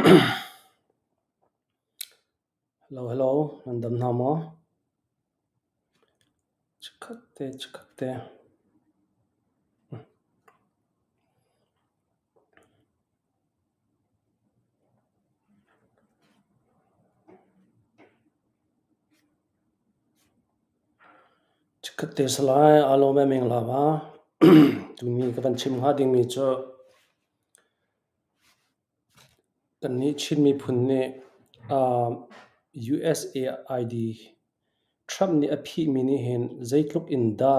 hello nandam namo chikatte salai alo me menglawa tumi kavan chim ha ding mi cho kan ni chin mi phun ne USAID Trump ni aphi mi ni hen zaitluk in da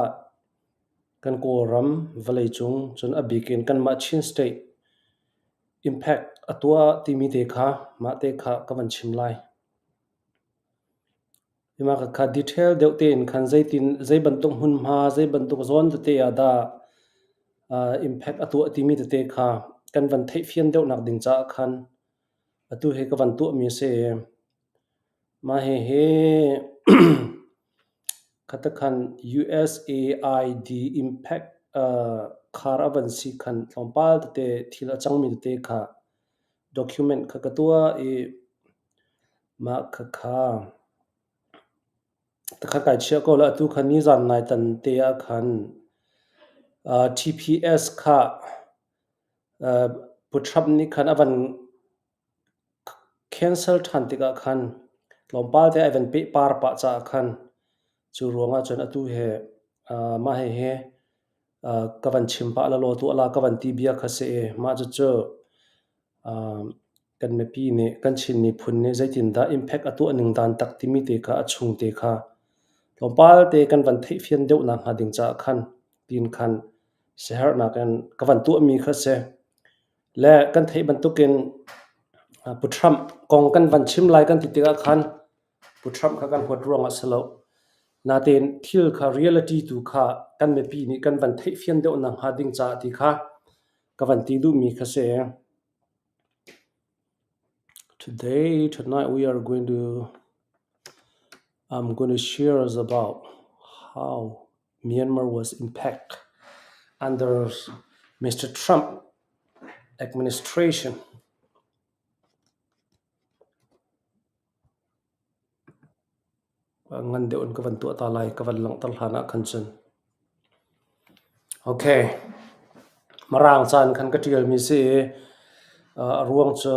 kan koram valai chung chon abikin kan ma chin state impact atwa timi te kha ma te kha kavan chim lai ima ka detail deute in khan zai bantung hun ma zai bantuk zon te ada impact atwa timi te kha kan van thai fian deuh nak ding cha khan atu he ka van tu mi se ma he khatakhan USAID impact kharavan si khan tlompal te thila changmi te kha document khakatua e ma kha takha kai chia ko la tu khan ni zan nai tan te a khan TPS kha putrap ni khan avan cancel than tika khan tlompal te avan pe par pa cha khan chu ruanga chon atu he ma he kavan chimpa la lo tu ala kavan ti bia khase ma chu kan me pi ne kan chin ni phun ne zaitin da impact atu aning dan tak ti mi te kha achung te kha tlompal te kan van thei fian deuh na ha ding cha khan tin khan shehar na kan kavan tu mi khase le kan thei ban tukin puthram kong kan van chim lai kan ti tika khan puthram kha kan hot ronga selo na ten thil kha reality tu kha kan me pi ni kan van thei fian deuh na ha ding cha ti kha kavan ti du mi khase tonight I'm going to share us about how Myanmar was impacted under Mr. Trump administration. Ngan deun kavan tu atalai kavan lang talhana khanchen. Okay. Marang chan khan ka tial mi se ruang cho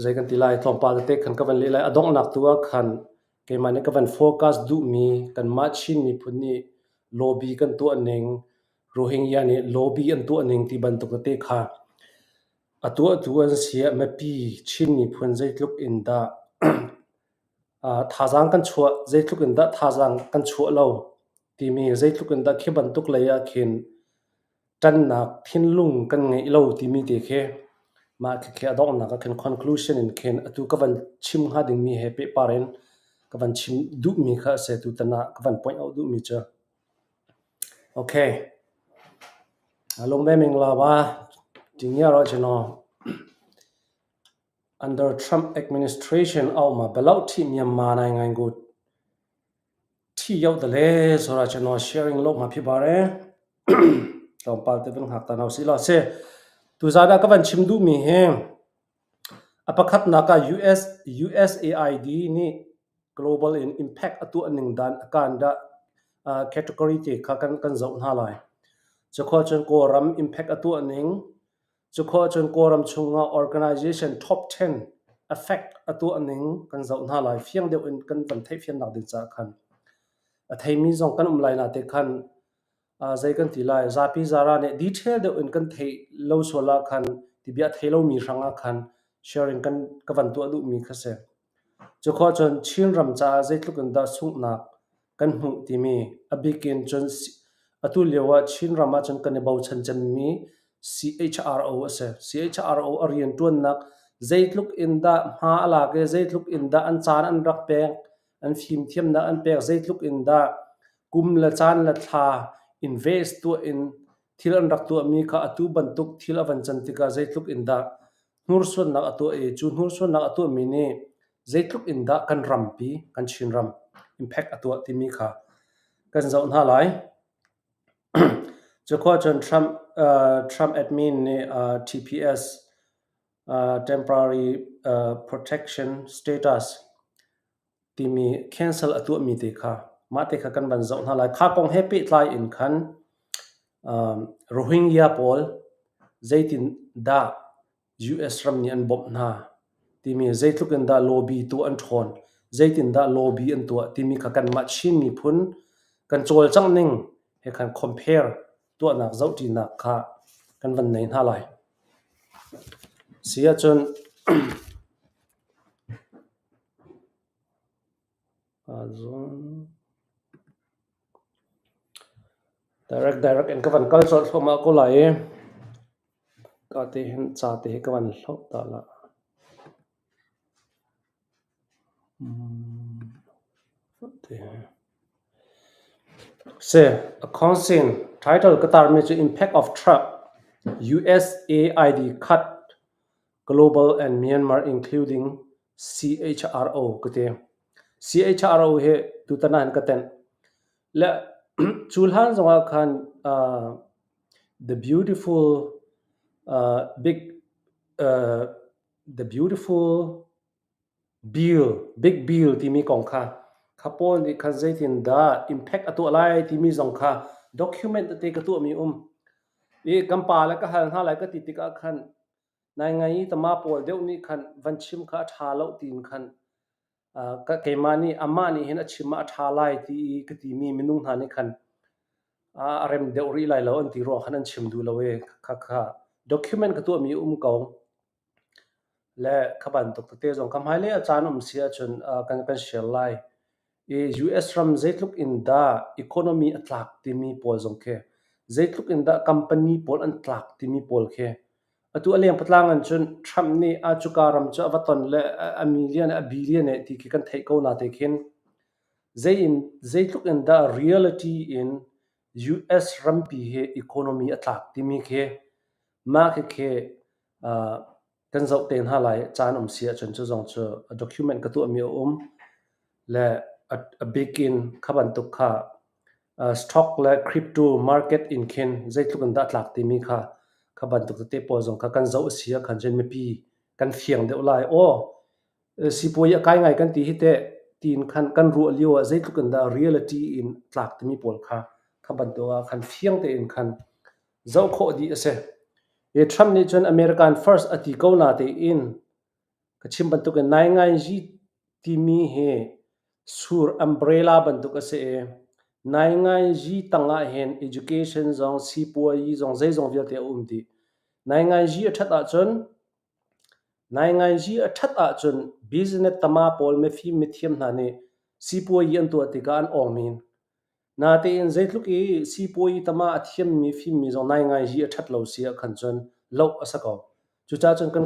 zai kan tilai tlompal te khan kavan le lai adong nak tua khan ke mane kavan focus du mi kan ma chin mi phuni lobby kan tu aning Rohingya ni lobby an tu aning ti ban tu te kha atua an sia ma pi chin ni phun zai tluk in da thajang kan chua zai tluk in da thajang kan chua lo ti mi zai tluk in da khe ban tuk leya khin tan nak thin lung kan ngei lo ti mi te khe ma khe adong na ka khen conclusion in khen atu kavan chim ha ding mi he pe paren kavan chim du mi kha se tu tana kavan point out du mi cha okay along me mengla wa tingya ro chino under Trump administration aw ma belau thi Myanmar nai ngai gut thi yau da le so ra chino sharing lo ma phi bare tlompal te beng hak ta nau si lo se tu zada kavan chim du mi he apakhat na ka USAID ni global in impact atu aning dan akanda category te kha kan zau na lai chokho chon koram impact atu aning chokho chon koram chunga organization top 10 affect atu aning kan zau na lai fiang de in kan van thai fian nak de cha khan a thai mi zong kan umlai na te khan zai kan tilai zapi zara ne detail de in kan thei lo sola khan tibia thelo mi ranga khan sharing kan kavan tu adu mi khase chokho chon chin ram cha zai tluk da sung na kan hu ti mi abikin chon atu lewa chin rama chon kan bau chan chan mi CHRO ase CHRO arian tuan nak zai tluk in da ha ala ke zai tluk in da an chan an rak pe an phim thiam na an pe zai tluk in da kum la chan la tha invest tu in thil an rak tu mi kha atu bantuk thil avan chan tika zai tluk in da nur sun na atu e chu nur sun na atu mi ni zai tluk in da kan rampi kan chin ram impact atu ti mi kha kan zau na lai chokho chon Trump admin ni TPS temporary protection status ti mi cancel atu mi te kha ma te kha kan ban zo na la kha kong happy tlai in khan Rohingya pol zaitin da US ram ni an bom na ti mi zaitluk an da lobby tu an thon zaitin da lobby an tu ti mi kha kan ma chin mi phun kan chol chang ning he kan compare tu nak zau ti nak kha kan van nei na lai sia chon direct en ka van culture thoma ko lai ka te hen cha te ka van hlok ta la se a consent title ka tar me chu impact of Trump USAID cut global and Myanmar including CHRO kate CHRO he tutana han katen la chulhan zonga khan the beautiful big the beautiful big bill ti mi kong kha khapon ni khazaitin da impact atu alai ti mi zong kha document te ka tu mi e kampa la ka hal ha la ka ti ti ka khan nai ngai tama pol deu ni khan vanchim kha tha lo tin khan ka keimani amani hen achima tha lai ti ka ti mi minung ha ni khan rem deu ri lai lo an ti ro khan an chim du lo we kha document ka tu mi ko le khaban tok te jong kam hai le achan sia chun kan share lai e US ram zaitluk in da economy atlak ti mi pol jong khe zaitluk in da company pol an tlak ti mi pol khe atu alem patlang an chun Trump ni a chukaram cha waton le a million a billion ti ki kan thai ko na te khin zaitluk in da reality in US ram pi he economy atlak ti mi khe ma khe kan zau ten ha lai chan sia chun chu jong chu document ka tu mi le a begin khaban tu kha stock le crypto market in khen zaitluk an da tlak ti mi kha khaban tu te po jong kha kan zau sia khan jen me pi kan fiang de lai sipoi akai ngai kan ti hi te tin khan kan ru liu zaitluk an da reality in tlak ti mi pol kha khaban tu khan fiang te in khan zau kho di ase e Trump ni chon American first ati ko na te in kachim ban tu ke nai ngai ji ti mi he sur umbrella ban tu ka se nai ngai ji tanga hen education zong sipoi zong zai zong vial te di nai ngai ji athata chon business tama pol me fi mithiam na ne sipoi an tu ati kan min na te in zaitluk e sipoi tama athiam mi fi mi zong nai ngai ji athat lo sia khan chon lo asako chu cha chon kan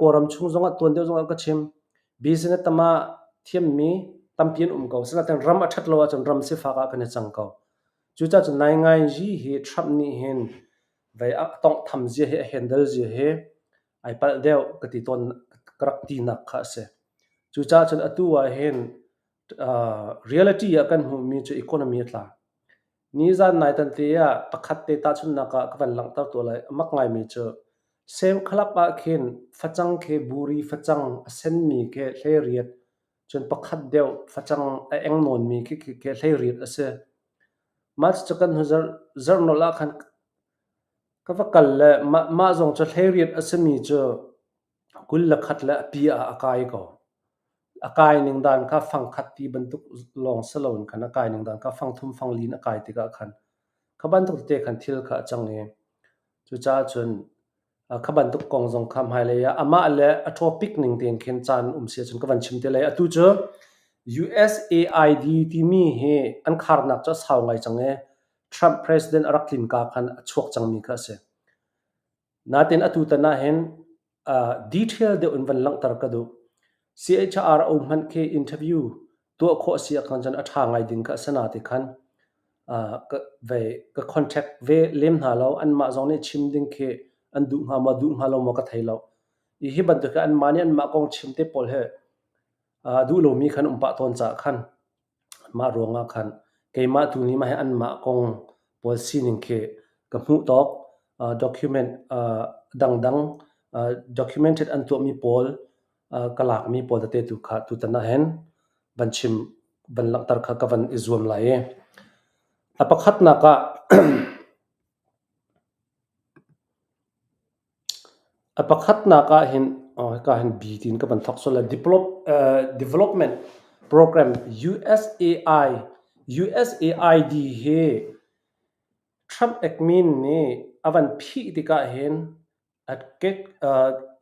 koram chung zong atun de zong ka chim business tama thiam mi tampin ko sala tan ram athat lo chon ram se fa ka kan chang ko chu cha chon nai ngai ji he Trump ni hen vai a tong tham je he handle je he ai pal deu ka ti ton krak ti nak kha se chu cha chon atu wa hen reality ya kan hu mi chu economy tla ni zan nai tan te ya pakhat te ta chun na ka kan lang ta to lai mak ngai mi chu sem khalap pa khen phachang khe buri phachang asen mi ke hle riat chun pakhat deu phachang a eng non mi ke hle riat ase mach chakan huzar zarno la khan ka vakal le ma zong cha hle riat ase mi chu kul la khat la pia akai ko akai ning dan ka phang khat ti bantuk long salon khana kai ning dan ka phang thum phang lin akai ti ka khan khaban tuk te khan thil kha chang e chu cha chun khaban tuk kong jong kham hai le ya ama le a topic ning ten khen chan sia chun ka van chim te le atu chu USAID ti mi he an khar nak cha saw ngai chang e Trump president araklin ka khan chuak chang mi kha se na ten atu ta na hen detail de un van lang tar ka du CHRO man ke interview to kho sia khan jan atha ngai din ka sana te khan ka contact ve lem na lo an ma zong ne chim ding ke an du ma lo mo ka thailo I hi ban to ka an mani an ma kong chim te pol he du lo mi khan pa ton cha khan ma ronga khan ke ma tu ni ma he an ma kong policy ning ke ka mu tok document dang documented อันตัวมีปอลกลากมีปอลตะเตตุขาตุตนะเห็นบัญชิมบันลักตรขะกวันอิซวมไลอปะขัดนักะอปะขัดนักะเห็นก็เห็นบีตินกับบันทักษะ development program USAID เฮTrump admin นี่อวันพีติกะเห็นอัดเก็ต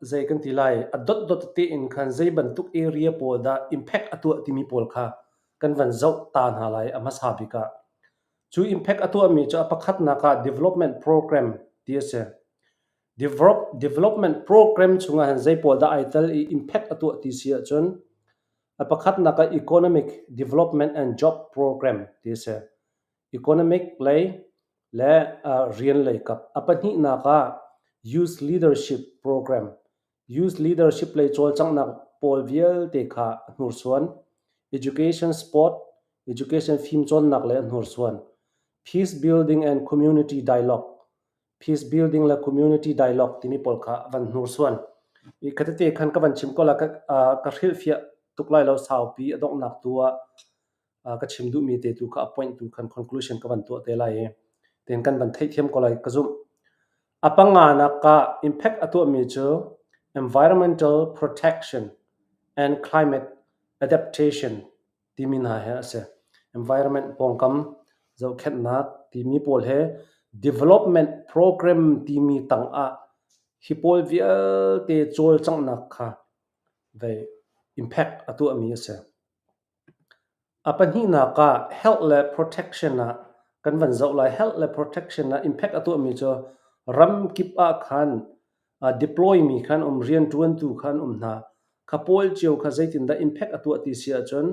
ใจกันทีไรอัดดดตีอินคันใจบรรทุกเอเรียปอดา impact อตัวที่มีปอลค่ะกันวันเจ้าตานหาไลอามาสาบิกะชู impact อตัวมีจะประคัดนัก development program ที่เส development program ช่วงหันใจปอดาไอเตล impact อตัวที่เสียจนประคัดนัก economic development and job program ที่เส economic เลยและเรียนเลยกับอปันนี้นัก youth leadership program youth leadership เลยจอลจังนักปอลเวียลเตค่ะหนูส่วน education sport education film จอลนักเลยหนูส่วน peace building and community dialogue peace building และ community dialogue ที่มีปอลค่ะวันหนูส่วนอีกขั้นที่ขันกับวันชิมก็ละกระเทียบเฟียตุกไล่เราสาวปีดอกนักตัวกระชิมดูมีเตตุค่ะ point ตุขัน conclusion กับวันตัวเตลัยเต็นกันบันเทียมก็เลยกระซุ่มapangana impact atu major environmental protection and climate adaptation timina he ase environment pongkam zo khetna timi pol he development program timi tanga hipol vial te chol changna kha ve impact atu ami ase apani na ka health le protection na kan van zo lai health le protection na impact atu ami cho ram kip a khan deploy mi khan rian tuan tu khan na kapol cheu kha zaitin da impact atu ati sia chon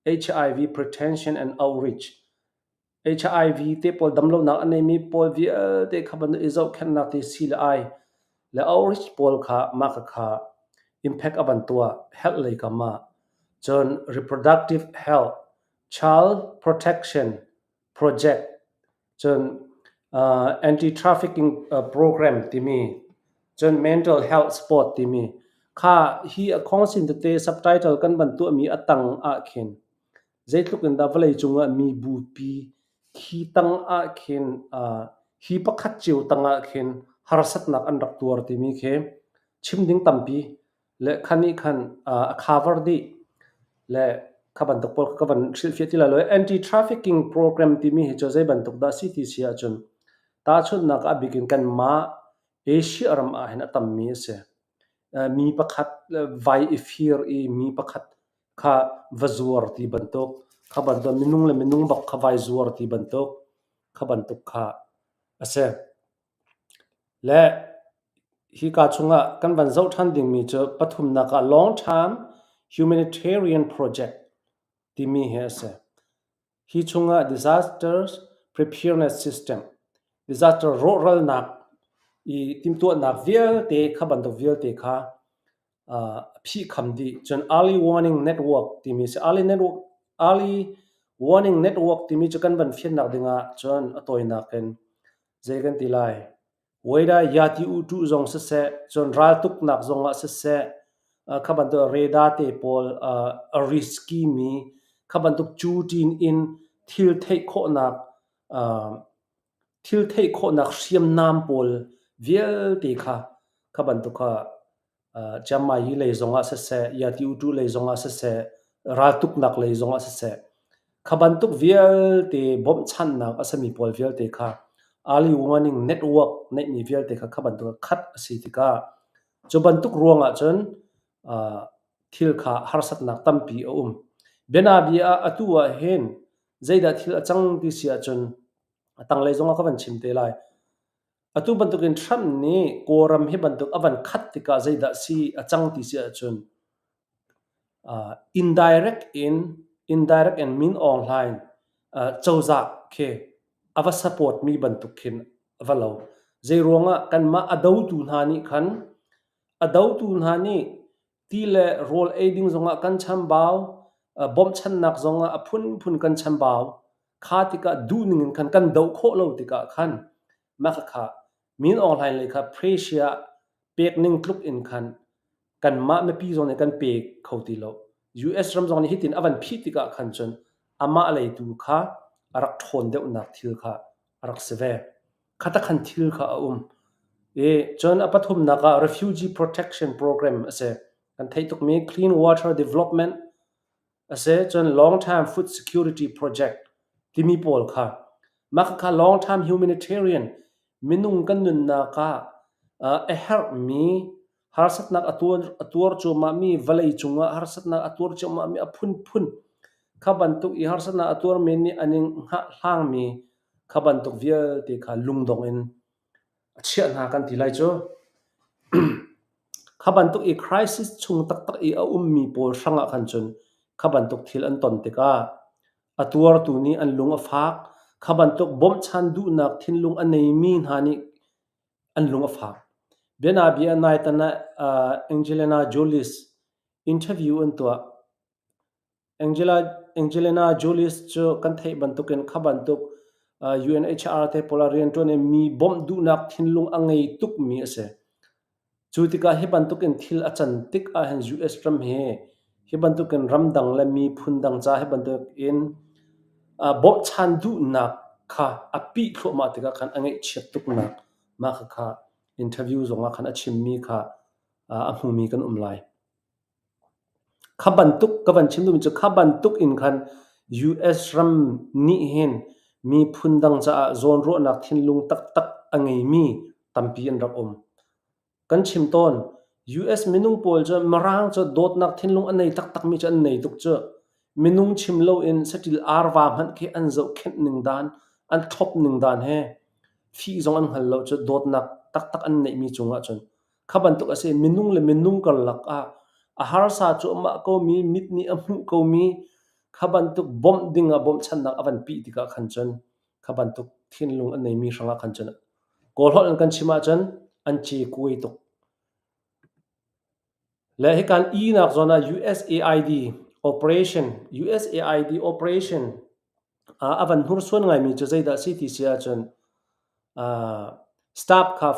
HIV prevention and outreach HIV te pol damlo na anemi pol vi te khaban izau khan na te sil ai le outreach pol kha ma kha impact aban tua health le kama chon reproductive health child protection project chon anti-trafficking program timi chon mental health support timi kha hi a khongsin te subtitle kan ban tu mi atang a khin zaitluk inda valai chunga mi bu pi hi tang a khin hi pakhat chiu tanga khin harasat nak an rak tur timi khe chimding tampi le khani khan a cover di le khaban tokpol kaban silfiati la lo anti-trafficking program timi hi chozai ban tok da city sia chun ta chun nak a begin kan ma asia ram a hen atam mi se mi pakhat vai ifir e mi pakhat kha vazuar ti bantok khaban do minung le minung bak khawai zuar ti bantok khaban tok kha ase le hi ka chunga kan ban zau than ding mi cho pathum na ka long term humanitarian project ti mi he ase hi chunga disasters preparedness system disaster rural nak I timtu nak vial te khaban do vial te kha phi khamdi chon early warning network timi se early warning network timi chakan ban fian nak dinga chon atoi na ken zegan tilai weida yati utu zong se chon ral tuk nak zong a se khaban do reda te pol a risky mi khaban tuk chu tin in thil thei kho nak thil thei kho nak siam nam pol vial te kha khaban tuk kha jamma yi le zonga se yati utu le zonga se ral tuk nak le zonga se khaban tuk vial te bom chan nak asami pol vial te kha early warning network nei ni vial te kha khaban tuk khat asitika choban tuk ruanga chon thil kha harsat nak tampi bena bia atua hen zaida thil achang ti sia chon atang le zonga khaban chimte lai atu bantukin thram ni koram hi bantuk avan khat tika zaida si achang ti sia chon indirect and mean online chawza khe ava support mi bantukin avalo zeironga kan ma adau tu nhani khan adau tu nhani ti le role aiding zonga kan chambao bom chan nak zonga phun kan chambao kha tika du ning kan kan dau kho lo tika khan ma kha min online le kha pek ning tluk in khan kan ma me pi zone kan pek khoti lo US ram zone hitin avan phi tika khan chon ama alei tu kha arak thon deuh nak thil kha arak seve khata khan thil kha chon apathum naka refugee protection program ase kan theituk me clean water development ase chon long term food security project timi pol kha makha long term humanitarian minung kan nun naka help me harsat nak atur chu ma mi valei chunga harsat nak atur chu ma mi aphun khabantuk I harsat nak atur me ni aning hlang mi khabantuk vial te kha lungdong in achia na kan tilai chu khabantuk I crisis chung tak I a mi pol sanga khan chun khabantuk thil an ton te ka atur tu ni an lung afak khabantuk bom chan du nak thinlung anei mi hani an lung afak bena bia naitana Angelina Jolie's interview antua Angelina Jolie's cho kan thei bantuken khabantuk UNHCR te polarian to ne mi bom du nak thinlung angai tuk mi ase chutika he bantuken thil achan tik a hen US ram he bantuken ramdang la mi phundang cha he bantuk in bom chan du nak kha api thlo ma tika khan angai chet tuk nak ma kha interview zonga khan achim mi kha ahumi kan umlai khabantuk kawan chimdu mi khabantuk in khan US ram ni hen mi phundang cha zon ro nak thinlung tak angai mi tampi an rak kan chimton US minung pol cha marang cha dot nak thinlung anei tak mi cha nei tuk cha minung chimlo in satil arwa man ke an zo khet ning dan an thop ning dan he fi zong an hallo cha dot nak tak an nei mi chunga chon khabantuk ase minung le minung kal lak a har sa chu ma ko mi mit ni amu ko mi khabantuk bom dinga bom chan nak avan pi tika khan chon khabantuk thinlung anei mi ranga khan chon kol hol kan chima chan an chi kui tok le he kan I nak zona USAID operation avan hur suan ngai mi chazai da city sia chon staff kha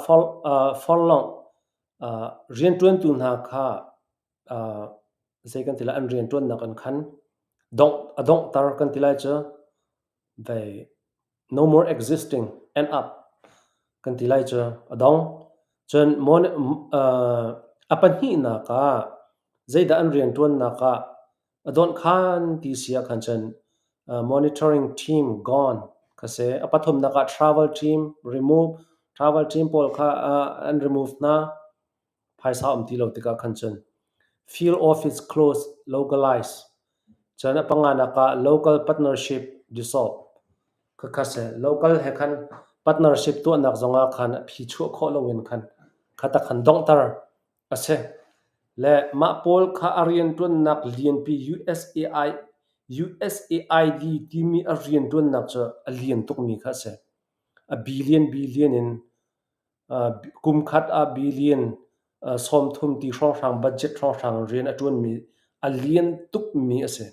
fall long rian tuan tu na kha zai kan tila an rian tuan na kan khan adong tar kan tila cha they no more existing end up kan tila cha adong chon mon apan hi na ka zai da an rian tuan na ka adon khan ti sia khan chan monitoring team gone kase apathum na ka travel team pol kha and remove na phaisa ti lo tika khan chan field office close localize chana pangana ka local partnership dissolve kase local he khan partnership to nak zonga khan phi chu kho lo win khan khata khan dong tar ase le ma pol kha arian tun nak lian pi USAID timi arian tun nak cha alien tuk mi kha se a billion in kum khat a billion som thum ti rang budget rang rian atun mi alien tuk mi ase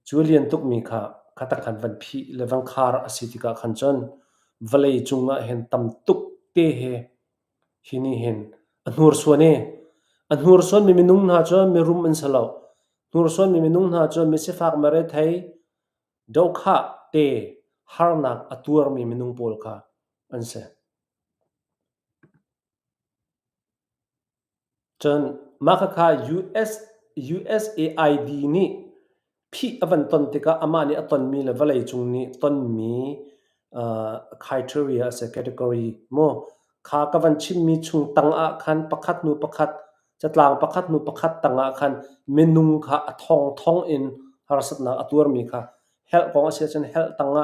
chulian tuk mi kha khata khan van phi lewang khar asitika khan chon valei chunga hen tam tuk te he hini hen anur suane anur son mi minung na cho mi rum an salo nur son mi minung na cho mi se fak mare thai do kha te harnak atur mi minung pol kha anse chon makha USAID ni phi avan ton tika amani aton mi le valei chung ni ton mi criteria as a category mo kha kavan chim mi chung tang a khan pakhat nu pakhat chatlang pakhat nu pakhat tanga khan menung kha thong in harsat na atur mi kha hel kong ase chen hel tanga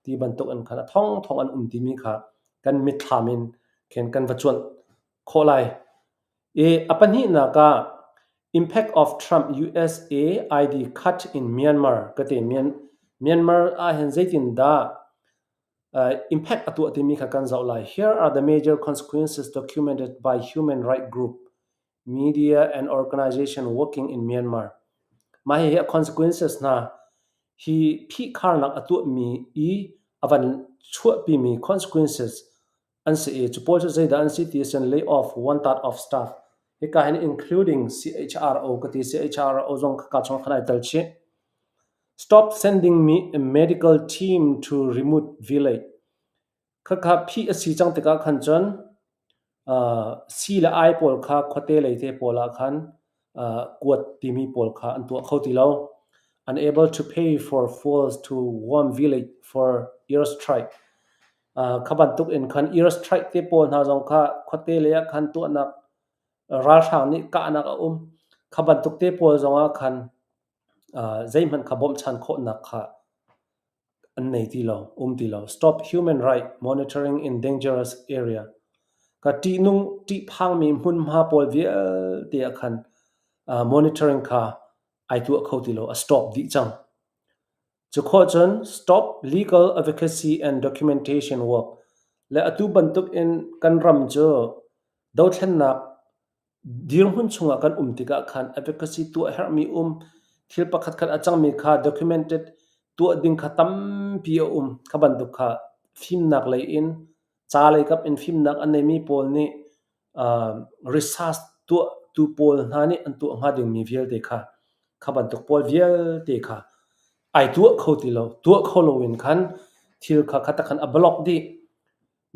ti bantuk an khan thong an ti mi kha kan mit thamin ken kan vachon kholai apani na ka impact of Trump USAID cut in Myanmar kate Myanmar a hen zaitin da impact atu atimi kha kan zaulai here are the major consequences documented by human rights group media and organization working in Myanmar my consequences na he phi kharnak atu mi avan chua pi mi consequences an si chu pol chu zaida an si ti sen lay off 1/3 of staff he ka hin including CHRO ka ti CHRO zong ka chong khanai tal chi stop sending me a medical team to remote village kha phi asi chang te ka khan chon si la ai pol kha khote leite pola khan kuat timi pol kha an to khoti lo unable to pay for falls to warm village for airstrike khaban tuk in khan airstrike te pol na jong kha khote le khan to na ra thang ni ka na khaban tuk te pol zonga khan zaiman khabom chan kho na kha an nei ti lo ti lo stop human right monitoring in dangerous area ka ti nung ti phang mi mun ma pol vial te khan monitoring kha ai tu khoti lo a stop di chang chu kho chon stop legal advocacy and documentation work le atu bantuk in kan ram jo do thlen na dir hun chunga kan tika khan advocacy tu her mi thil pakhat khat achang mi kha documented tu ding khatam pi khaban duk kha film nak lai in cha lai kap in film nak an nei mi pol ni research tu pol na ni an tu nga ding mi vial de kha khaban duk pol vial te kha ai tu khoti lo tu kholo in khan thil kha khata khan a block di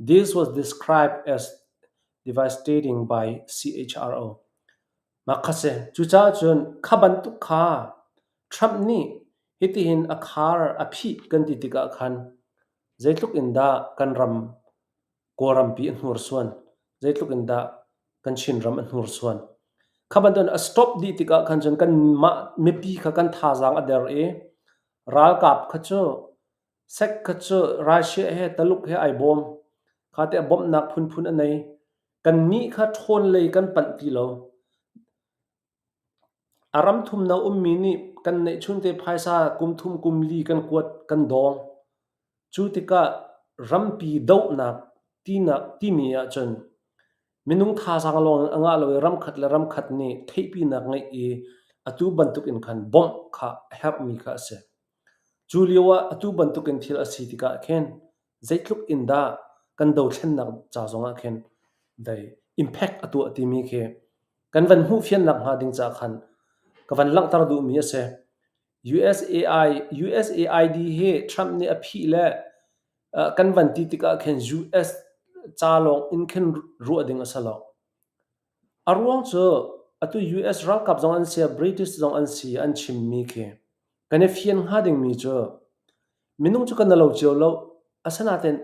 this was described as devastating by CHRO makase chucha chun khaban tu kha Trump ni hitihin akhar aphi kan ti tika khan zaitluk inda kan ram koram pi anur suan zaitluk inda kan chin ram anur suan khaban don a stop di tika khan jan kan ma mepi kha kan tha jang ader ral kap khacho sek khacho Russia he taluk he ai bom khate bom nak phun anei kan mi kha thon lei kan pan ti lo aram thum na mi ni kan nei chunte phaisa kum thum kum li kan kuat kan dong chutika rampi do na ti mi a chon minung tha sang long anga lo ram khat ni theipi nak ngai atu bantuk in khan bom kha help mi kha se juliwa atu bantuk in thil asitika khen zaitluk inda kan do thlen nak cha zonga khen dai impact atu ati mi khe kan van hu fian nak ha ding cha khan kavan lang tar du mi ase USAID he Trump ni aphi le kan van ti tika khen US chalong in khen ru ading asalo arwang cho atu US ral kap jong an sia British jong an si an chim mi khe kan fian ha ding mi cho minung chu kan lo cho lo asana ten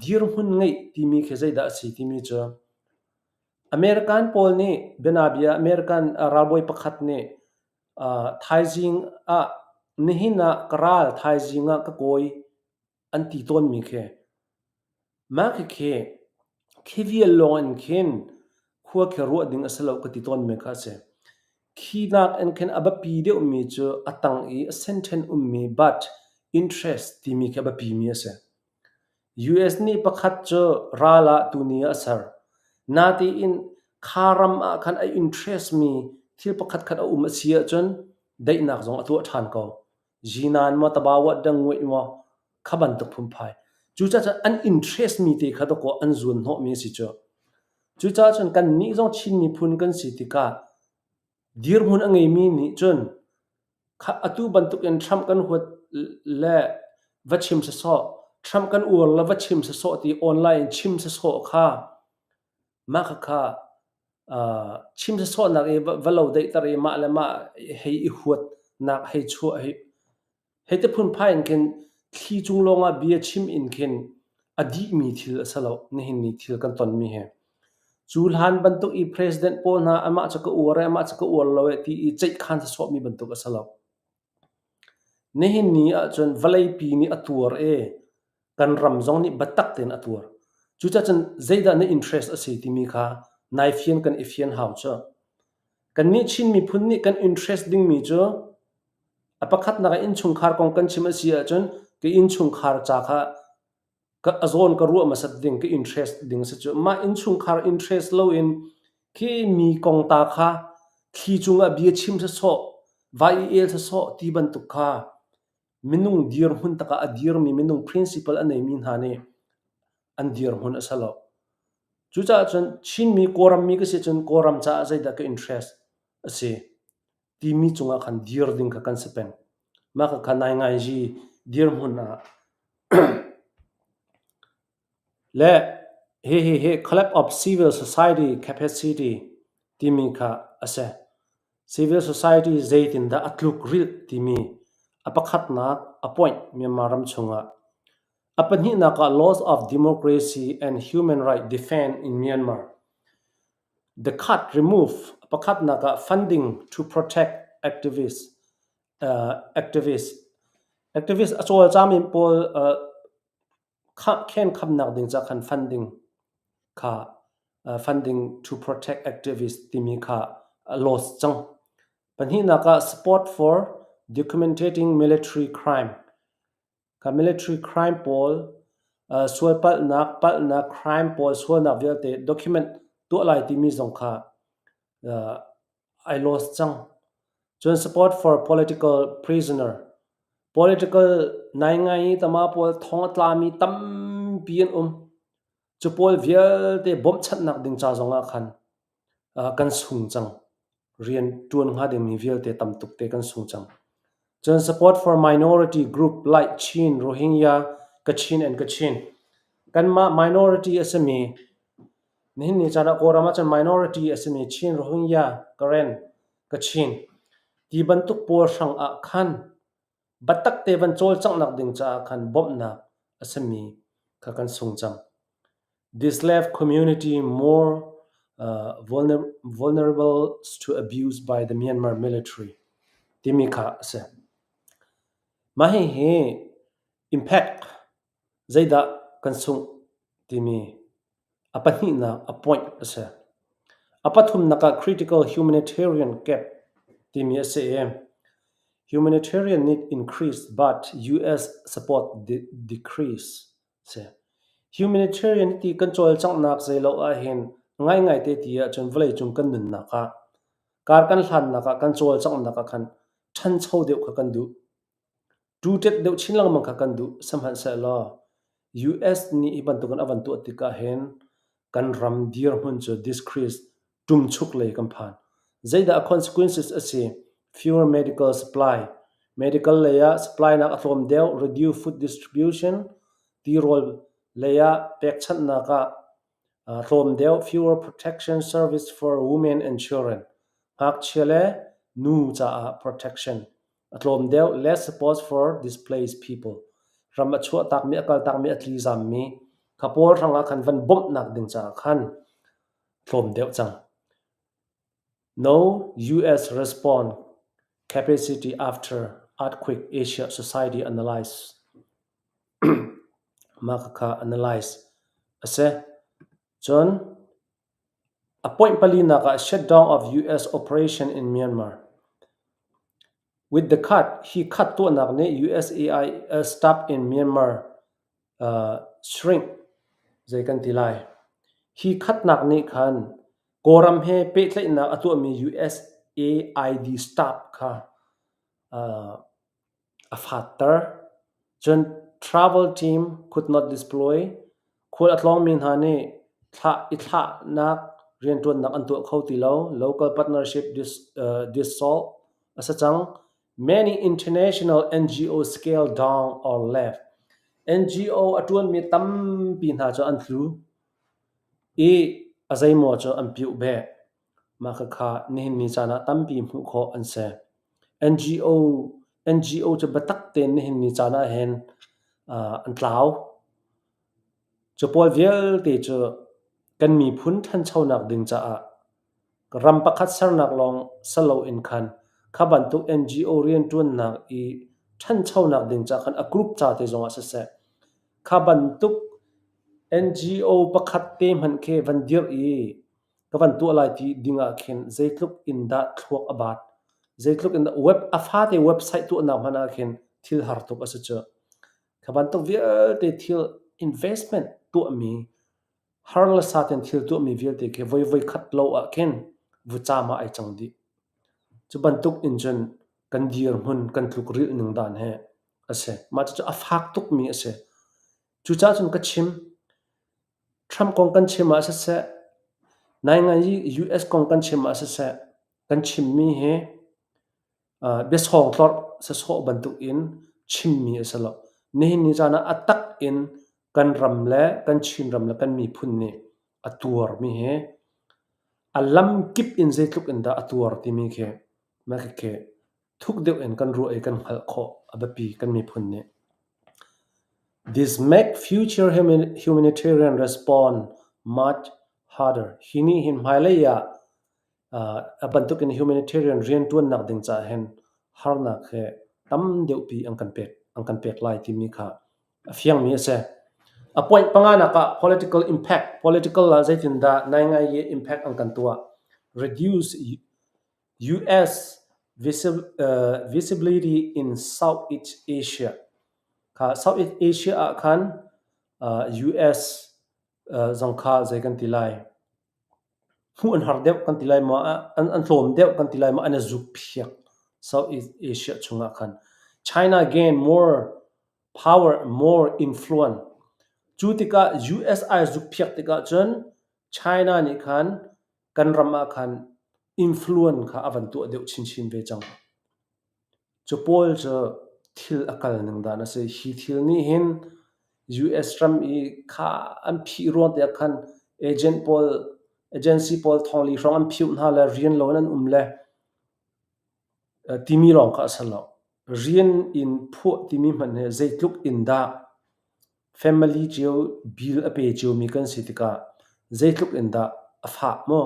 dir hun ngai ti mi khe zaida si ti mi cho American pol ni benabia American raboy pakhat ni thaijing a nihina karal thaijinga ka koi anti ton mi khe ma khe khevial lon khen khua khe ro ding asalo ka ti ton me kha se khinak en khen abapi de mi chu atang senten mi but interest ti mi khe abapi mi ase US ni pakhat cho rala tunia asar nati in kharam a khan ai interest mi thil pakhat khat sia chon dai nak jong atu than ko jinan ma tabawa dang wi mo khaban tuk phum phai chu cha an interest mi te kha to ko an zun no mi si cho chu cha chon kan ni jong chin mi phun kan si tika dir mun angai mi ni chon kha atu bantuk en tham kan hot le vachim se so Trump kan ur la vachim se so ti online chim se so kha ma kha chim se so na valo dei tar ma le ma hei I huat na hei chu hei te phun phain ken thi chung longa bia chim in ken adi mi thil asalo ne hin ni thil kan ton mi he chulhan bantuk I president pol na ama chaka ure ama chaka ur lawe ti I chait khan se so mi bantuk asalo ne hin ni a chon valai pi ni atur kan ram zong ni batak ten atur chu cha chan zaida ne interest ase ti mi kha naifian kan ifian how cha kan ni chin mi phun ni kan interest ding mi cho apakhat na in chung khar kong kan chima sia chon ke in chung khar cha kha ka azon ka ru ma sat ding ke interest ding sa cho ma in chung khar interest low in ke mi kong ta kha thi chunga bia chim sa so vai el sa so ti ban tu kha minung dir hun taka adir mi minung principle anei min ha ne an dir hun asalo chu cha chun chin mi koram mi ka se chun koram cha zai da ka interest ase ti mi chunga khan dir ding ka kan sepen ma ka khanai ngai ji dir mun na le he collapse of civil society capacity timi kha ase civil society zaitin da atluk ril timi apakhat na appoint Myanmaram chunga apani na ka laws of democracy and human right defend in Myanmar the cut remove apakhat na ka funding to protect activists achol chamin pol khen khamnak ding cha khan funding to protect activists timi kha loss chang pani na ka support for documenting military crime ka military crime pol suapal na crime pol suana velte document to lai timi zong kha I lost chang join support for political prisoner political nai ngai tama pol thong tlami tam pian chupol vial te bom chat nak ding cha zonga khan kan sung chang rian tuan nga de mi vial te tam tuk te kan sung chang join support for minority group like Chin Rohingya Kachin and Kachin kan ma minority asami ni chana korama chan minority asami Chin Rohingya Karen Kachin ti bantuk por sang a khan batak te ban chol chang nak ding cha khan bom na asami ka kan sung chang this left community more vulnerable to abuse by the Myanmar military timika se mahi he impact zaida kan sung timi apani na appoint ase apathum naka critical humanitarian gap timi ase humanitarian need increased but US support decrease se humanitarian ti control chang nak sei lo a hen ngai te ti a chon vlei chung kan nun naka kar kan hlan naka control chang naka khan than chho deu kha kan du tu tet deu chinlang mang kha kan du samhan sa la US ni iban tu kan avan tu atika hen kan ram dir hun cho decrease tum chuk le kan phan zaida consequences ase fewer medical supply medical layer supply na athom deu reduce food distribution ti role leya pekchan na ka thom deu fewer protection service for women and children hak chele nu cha protection thom deu less support for displaced people ram achua tak mi akal tak mi atli zam mi khapor ranga khan van bom nak ding cha khan thom deu chang no US respond capacity after earthquake Asia society analyze makaka analyze ase John appoint palina ka shutdown of US operation in Myanmar with the cut he cut to nagne USAI staff in Myanmar shrink zai kan tilai he cut nakni khan koram he pe thlai na atu mi USAID staff kha a factor John travel team could not deploy khol atlong min hani itha na rian tuan nak antu khauti lo local partnership dissolve asachang many international NGO scale down or left NGO atuan mi tam pin ha cho anthlu e azai mo cho ampiu be ma kha ni mi chana tam pi mu kho anse NGO cho batak ten ni mi chana hen antlau chopol vial te cho kan mi phun than chau nak ding cha a ram pakhat sar nak long salo in khan khaban tu NGO rian tun nak I than chau nak ding cha khan a group cha te zonga se se khaban tu NGO pakhat te man khe van dir I kavan tu lai ti dinga khen zaitluk in da thluak abat zaitluk in web afa te website tu na mana khen thil har tuk asa cha khaban tu vial te thil investment tu mi harla saten thil tu mi vial te ke voi khat lo a ken vuchama ai changdi chu bantuk injun kan dir hun kan thuk ril ning dan he ase ma chu afak tuk mi ase chu cha chun ka chim Trump kong kan chima se nai ngai US kong kan chima se kan chimmi he be song tor sa so bantuk in chimmi asalo ne ni jana atak in kan ramle kan chin ramle kan mi phunni atuar mi he alam kip in zeitluk in da atuar ti mi khe ma ke thuk deu en kan ru e kan khal kho abapi kan mi phunni. This make future humanitarian response much harder. Hini hin mailaya abantuk in humanitarian rian tuan nak ding cha hen harna khe tam deu pi ang kan pek lai ti mi kha afiang mi se a point pangana ka political la zaitin da nai ngai ye impact ang kan tua reduce US visibility in Southeast Asia ka Southeast Asia khan US zangkha zai kan tilai hu an har deuh kan tilai ma an hlom deuh kan tilai ma an zuk phiak Southeast Asia chunga khan China gain more power more influence chutika USI zuk phiak tika chon China ni khan kan rama khan influence kha avan tu deuh chin ve chang chupol cho thil akal nang da na se hi thil ni hin US Trump i kha an phi ron te khan agency pol thongli rong an phiu na la rian lo nan umle timi rong kha salo rian in phu timi man he zeitluk in da family jeu bil ape jeu mi kan sitika zeitluk in da afa mo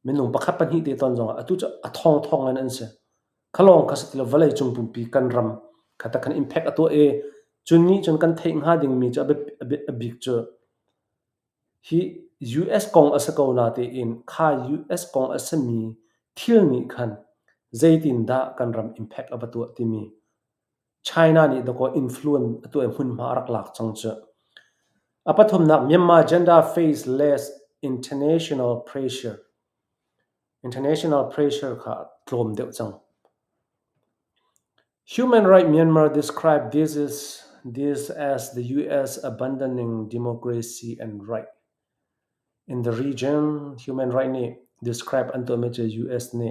minung pakhat pan hi te ton jong atu cha athong an se khalong ka satilo valai chung pum pi kan ram khata kan impact ato e chunni chun kan theing ha ding mi cha a big cho hi US kong asako na te in kha US kong asami thil ni khan zaitin da kan ram impact abatu timi China ni doko influence atu e hun ma rak lak changcha apathum nak Myanmar agenda face less international pressure kha tlom deu chang Human Rights Myanmar described this as the US abandoning democracy and right in the region. Human Rights ni describe anto meche US ni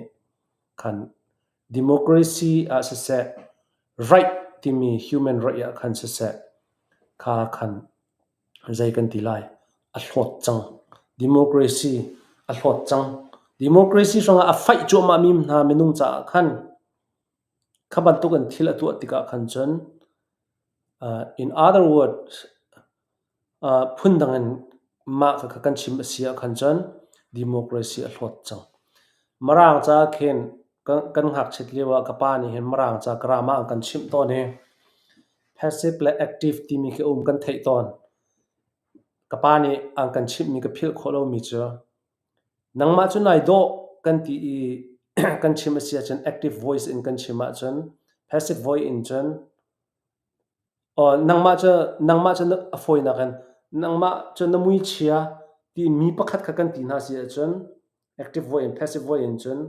kan democracy as a right timi human right ya kan se kha kan zai kan tilai a hlot chang democracy a hlot chang democracy songa a fight cho ma mim na menung cha khan khaban tu kan thil atu atika khan chon in other words phundangan ma ka kan chim asia khan chon democracy a hlot chang marang cha khen kan hak chitlewa kapani hen marang cha krama kan chim to ne passive le active timi ke kan thei ton kapani ang kan chim mi ka phil kholo mi cha nangma chu nai do kan ti kan chim asia chen active voice in kan chima chen passive voice in chen nangma cha afoi na kan nangma cha namui chia ti mi pakhat kha kan ti na sia chen active voice and passive voice in chen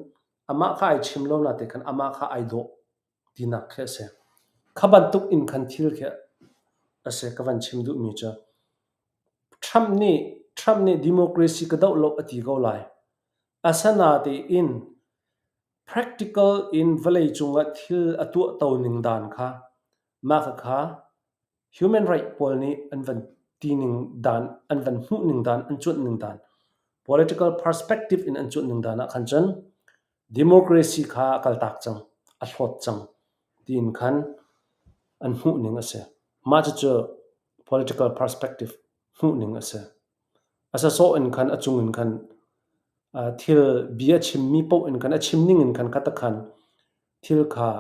ama kha ai chim lo na te khan ama kha ai do ti na khe se khaban tuk in khan thil khe ase kawan chim du mi cha Trump ni democracy ka dau lo ati go lai asana te in practical in valai chunga thil atu tawning dan kha ma kha human right pol ni anvan tining dan anvan hu ning dan anchut ning dan political perspective in anchut ning dan khan chan democracy kha kal tak chang a hlot chang tin khan an hu ning ase ma cha political perspective hu ning ase asa so in khan achung in khan thil bia chim mi po in khan achim ning in khan kata khan thil kha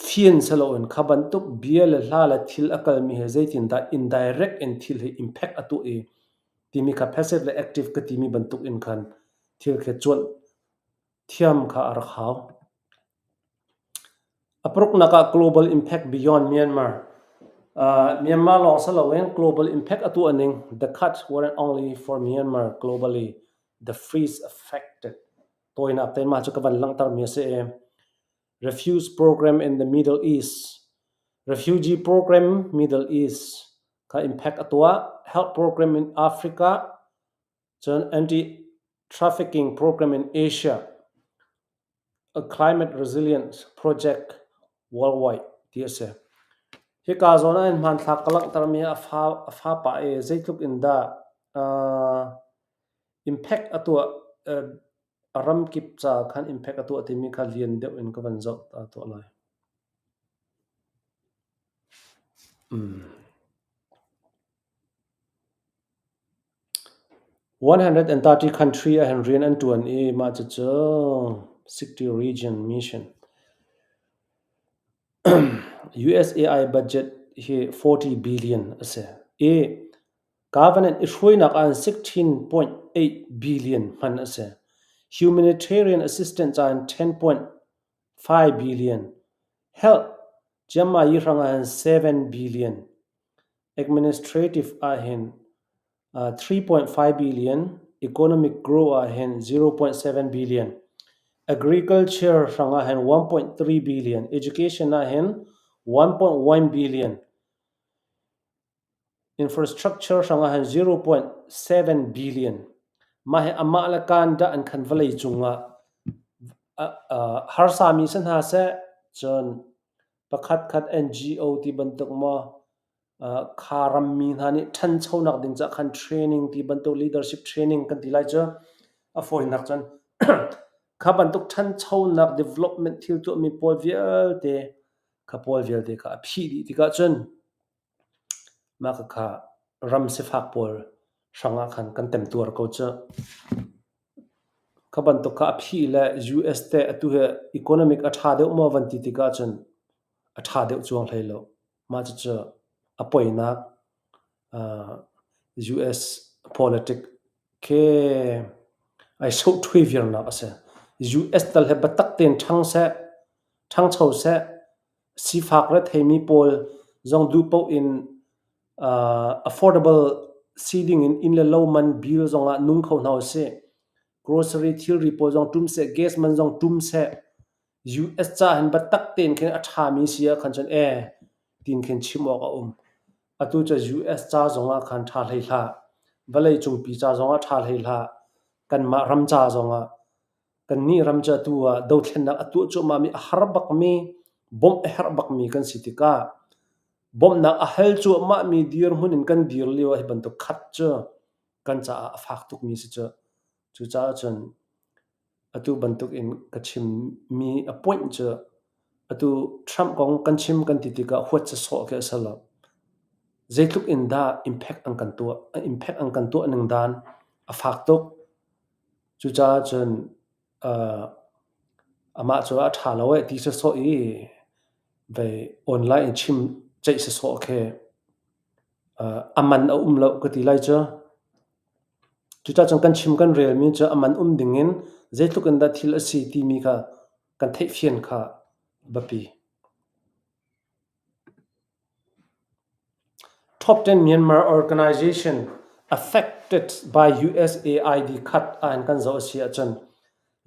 fian salo in khaban tuk bia la hla la thil akal mi he zaitin da indirect and thil he impact atu e timi kha passive le active ka timi bantuk in khan thil khe chon thiam kha ar khaw aprok naka global impact beyond Myanmar Myanmar long salowen global impact atu aning the cut weren't only for Myanmar globally the freeze affected toina te ma chu ka ban lang tar mi se refugee program in the Middle East ka impact atwa health program in Africa จน anti trafficking program in Asia a climate resilience project worldwide TSA hi ka zona in man thak kalak tarmi afa pa e zeitluk in da impact atua aram kip cha khan impact atua timi kha lian de in ka ban zo ta to lai 130 country and region and to an e ma cha 60 region mission USAI budget he 40 billion ase e government ishuina kan 16.8 billion man ase humanitarian assistance an 10.5 billion help jama yirangan 7 billion administrative ahen 3.5 billion economic growth ahen 0.7 billion agriculture ranga hen 1.3 billion education ahen 1.1 billion infrastructure ranga hen 0.7 billion mahe amala kanda an khanvalei chunga har sami san ha se chon pakhat khat NGO ti bantuk mo kharam mi hani than chhonak ding cha khan training ti bantuk leadership training kan ti lai cha a foi nak chan kha bantuk than chhonak development thil tu mi pol vial te kha pol vial te kha phi ti ka chen ma kha ram se phak pol sanga khan kan tem tur ko cha khaban to kha phi la US te atu he economic atha de mo van ti ka chen atha de chuang thailo ma cha apoina US politic ke ai so thui vir na ase US tal he batak ten thang chho se si phak ra themi pol zong du po in affordable seeding in le low man bill zonga nung kho na se grocery thil ripo jong tum se gas man jong tum se US cha han batak ten khen atha mi sia khan chan tin khen chimo ka atu cha US cha zonga khan tha hlei hla balai chung pi cha zonga tha hlei hla kan ma ram cha zonga kan ni ram cha tuwa do thlen na atu chu ma mi harbak mi bom harbak mi kan sitika bom na a hel chu ma mi dir hunin kan dir liwa hi ban to khat cha kan cha afak tuk mi si cha chu cha chen atu bantuk in kachim mi appoint cha atu Trump kong kanchim kan titika huat cha so ke sala zeitluk in da impact ang kan tu nang dan afak tuk chu cha chen ama chu a tha lawe ti sa so e ve online chim chai sa so ke aman lo ka ti lai cha chu cha chang kan chim kan rel mi cha aman dingin zeitluk in da thil asi ti mi kha kan thei fian kha bapi top 10 Myanmar organization affected by USAID cut and kan zo sia chan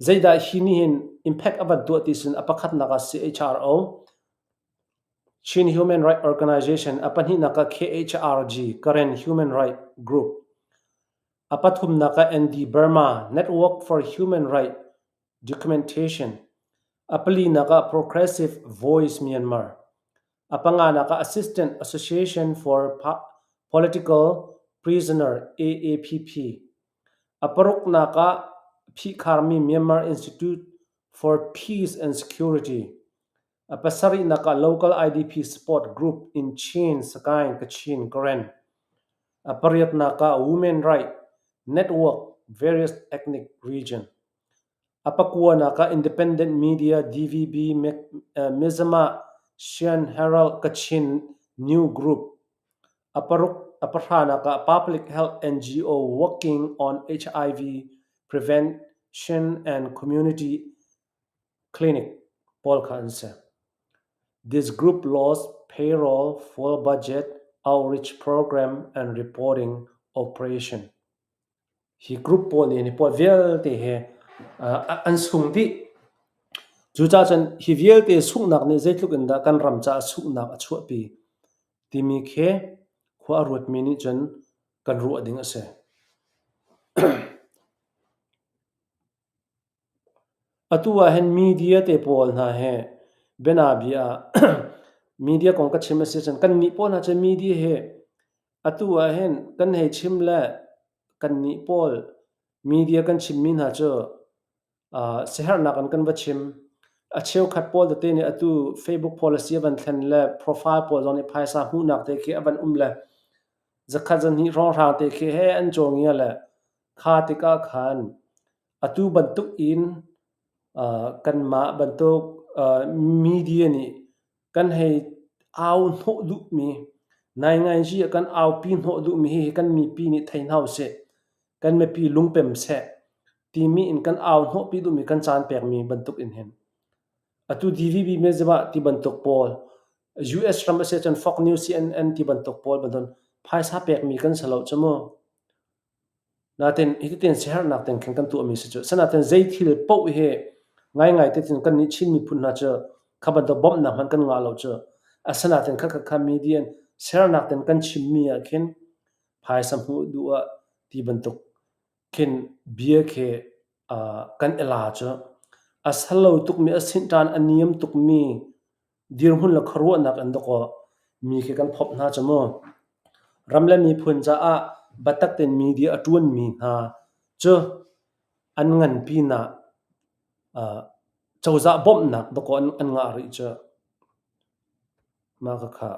zaida hini hin impact about do tisin apakhat naka CHRO Chin Human Rights Organization apani naka KHRG current human right group apathum naka ND Burma Network for Human Right Documentation apali naka Progressive Voice Myanmar apanga naka Assistant Association for Political Prisoner AAPP aparuk naka Phi-Kharmi Myanmar Institute for Peace and Security apasari naka local IDP support group in Chin Sakai Kachin Karen apariat naka Women Right Network various ethnic region apakua naka independent media DVB Mizama Sian Herald Kachin new group aparha naka public health NGO working on HIV prevention and community clinic Paul Khanse this group lost payroll full budget outreach program and reporting operation hi group Paul ni Paul vel te he an sung di chu cha chan hi vel te sung nak ne zeitluk in da kan ram cha sung nak a chu pi timi khe khwa ruat mi ni chan kan ru ading ase atua hen media te pol na he bena bia media kong ka chim ase chan kan ni pol na cha media he atua hen kan he chim la kan ni pol media kan chim min ha cho sehar na kan ba chim a cheu khat pol te ni atu Facebook policy ban thlan la profile pol zoni phaisa hu nak te ke aban la zakha jan hi rong rang te ke he an chong ya la kha te ka khan atu bantuk in kan ma bantuk media ni kan he au no du mi nai ngai ji kan au pi no du mi he kan mi pi ni thain hau se kan me pi lungpem se ti mi in kan au no pi du mi kan chan pek mi bantuk in hen atu DVB me jaba ti bantuk pol US ram ase chan Fox News CNN ti bantuk pol bandon phaisa pek mi kan salo chamo naten iten share nak ten kan tu mi se chu sanaten zai thil po he ngai te tin kan ni chin mi phun na cha khaban to bom na man kan nga lo cha asanaten kha median share nak ten kan chim mi a khen phai sam hu duwa ti bantuk khen bia khe kan ela cha asalo tuk mi asin tan aniam tuk mi dir hun la kharwa nak an ko mi khe kan phop na chamo ramla mi phun cha a batak ten media atun mi ha cho an ngan pi na chawza bom nak doko an nga ri cha ma kha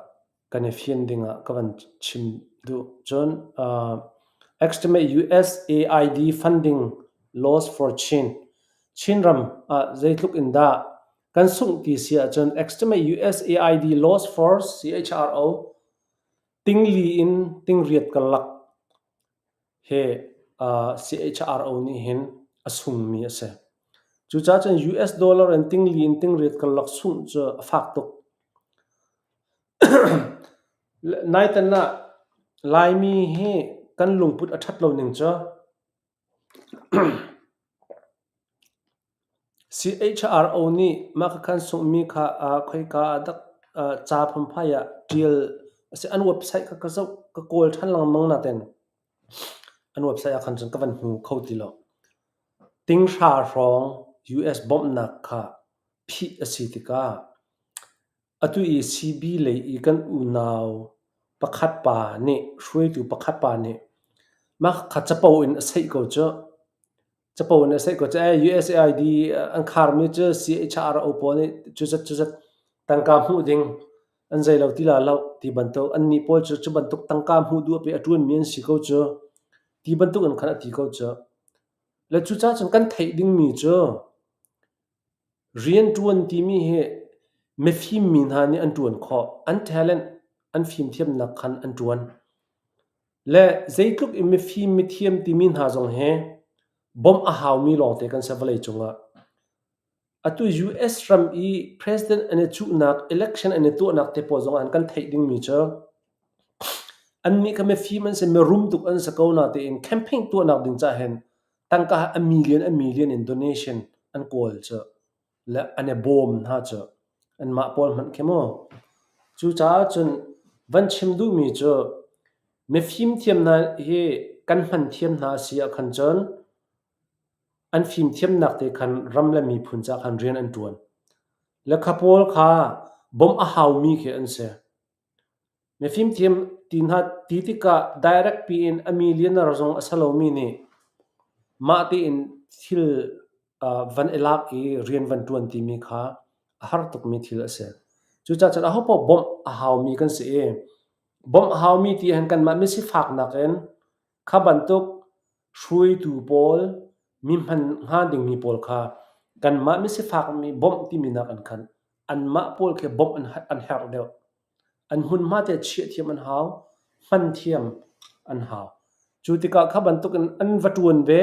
kan fian dinga kawan chim du chon estimate USAID funding loss for Chinram zaitluk inda kan sung ti sia chon estimate USAID loss for CHRO tingli in tingriat kalak he CHRO ni hin asum mi ase chu cha chen US dollar and tingli in tingriat kalak sung cha faktok naitan na laimi he kan lungput athat lo ning cha CHRO ni ma khan sung mi kha khoi ka dak cha pham phaya deal ase an website ka zo ka kol than lang mang na ten an website khan chan ka van hu khoti lo ting sha rong US bomb na kha phi asitika atu e CB le i kan u naw pakhat pa ni shrui tu pakhat pa ni ma kha chapo in sei ko cho chapo in sei ko cha USAID an khar mi cha CHRO po ni chu tangka mu ding an zai lo ti la lo ti banto an ni pol chu bantuk tangka mu du pe atun min si ko cho ti bantuk an khana ti ko cho le chu cha chan kan thei ding mi cho rian tuan ti mi he me phim min ha ni an tuan kho an talent an phim thiam na khan an tuan le zaitluk im me phim mi thiam ti min ha jong he bom a haw mi long te kan savalai chunga atu US ram i president ane chu nak election ane tu nak te po jong an kan thei ding mi cho an mi ka me phim an se me room tuk an sa ko na te in campaign tu nak ding cha hen tangka a million in donation an call cho le ane bom ha cho an ma pol man khemo chu cha chun van chim du mi cho me phim thiam na he kan man thiam na sia khan chon an phim thiam nak te khan ramla mi phun cha khan rian an tuan le khapol kha bom a haw mi khe an se me phim thiam tin ha titika direct pi in a million rong asalo mi ni ma ti in thil van elak e rian van tuan ti mi kha har tuk mi thil ase chu cha cha hopo bom a haw mi kan se e bom haw mi ti han kan ma mi si fak na ken kha bantuk shrui tu pol mi man ha ding mi pol kha kan ma mi si fak mi bom ti mi na kan khan an ma pol ke bom an her deu an hun ma te chi thiam an haw man thiam an haw chu ti ka kha bantuk an vatun ve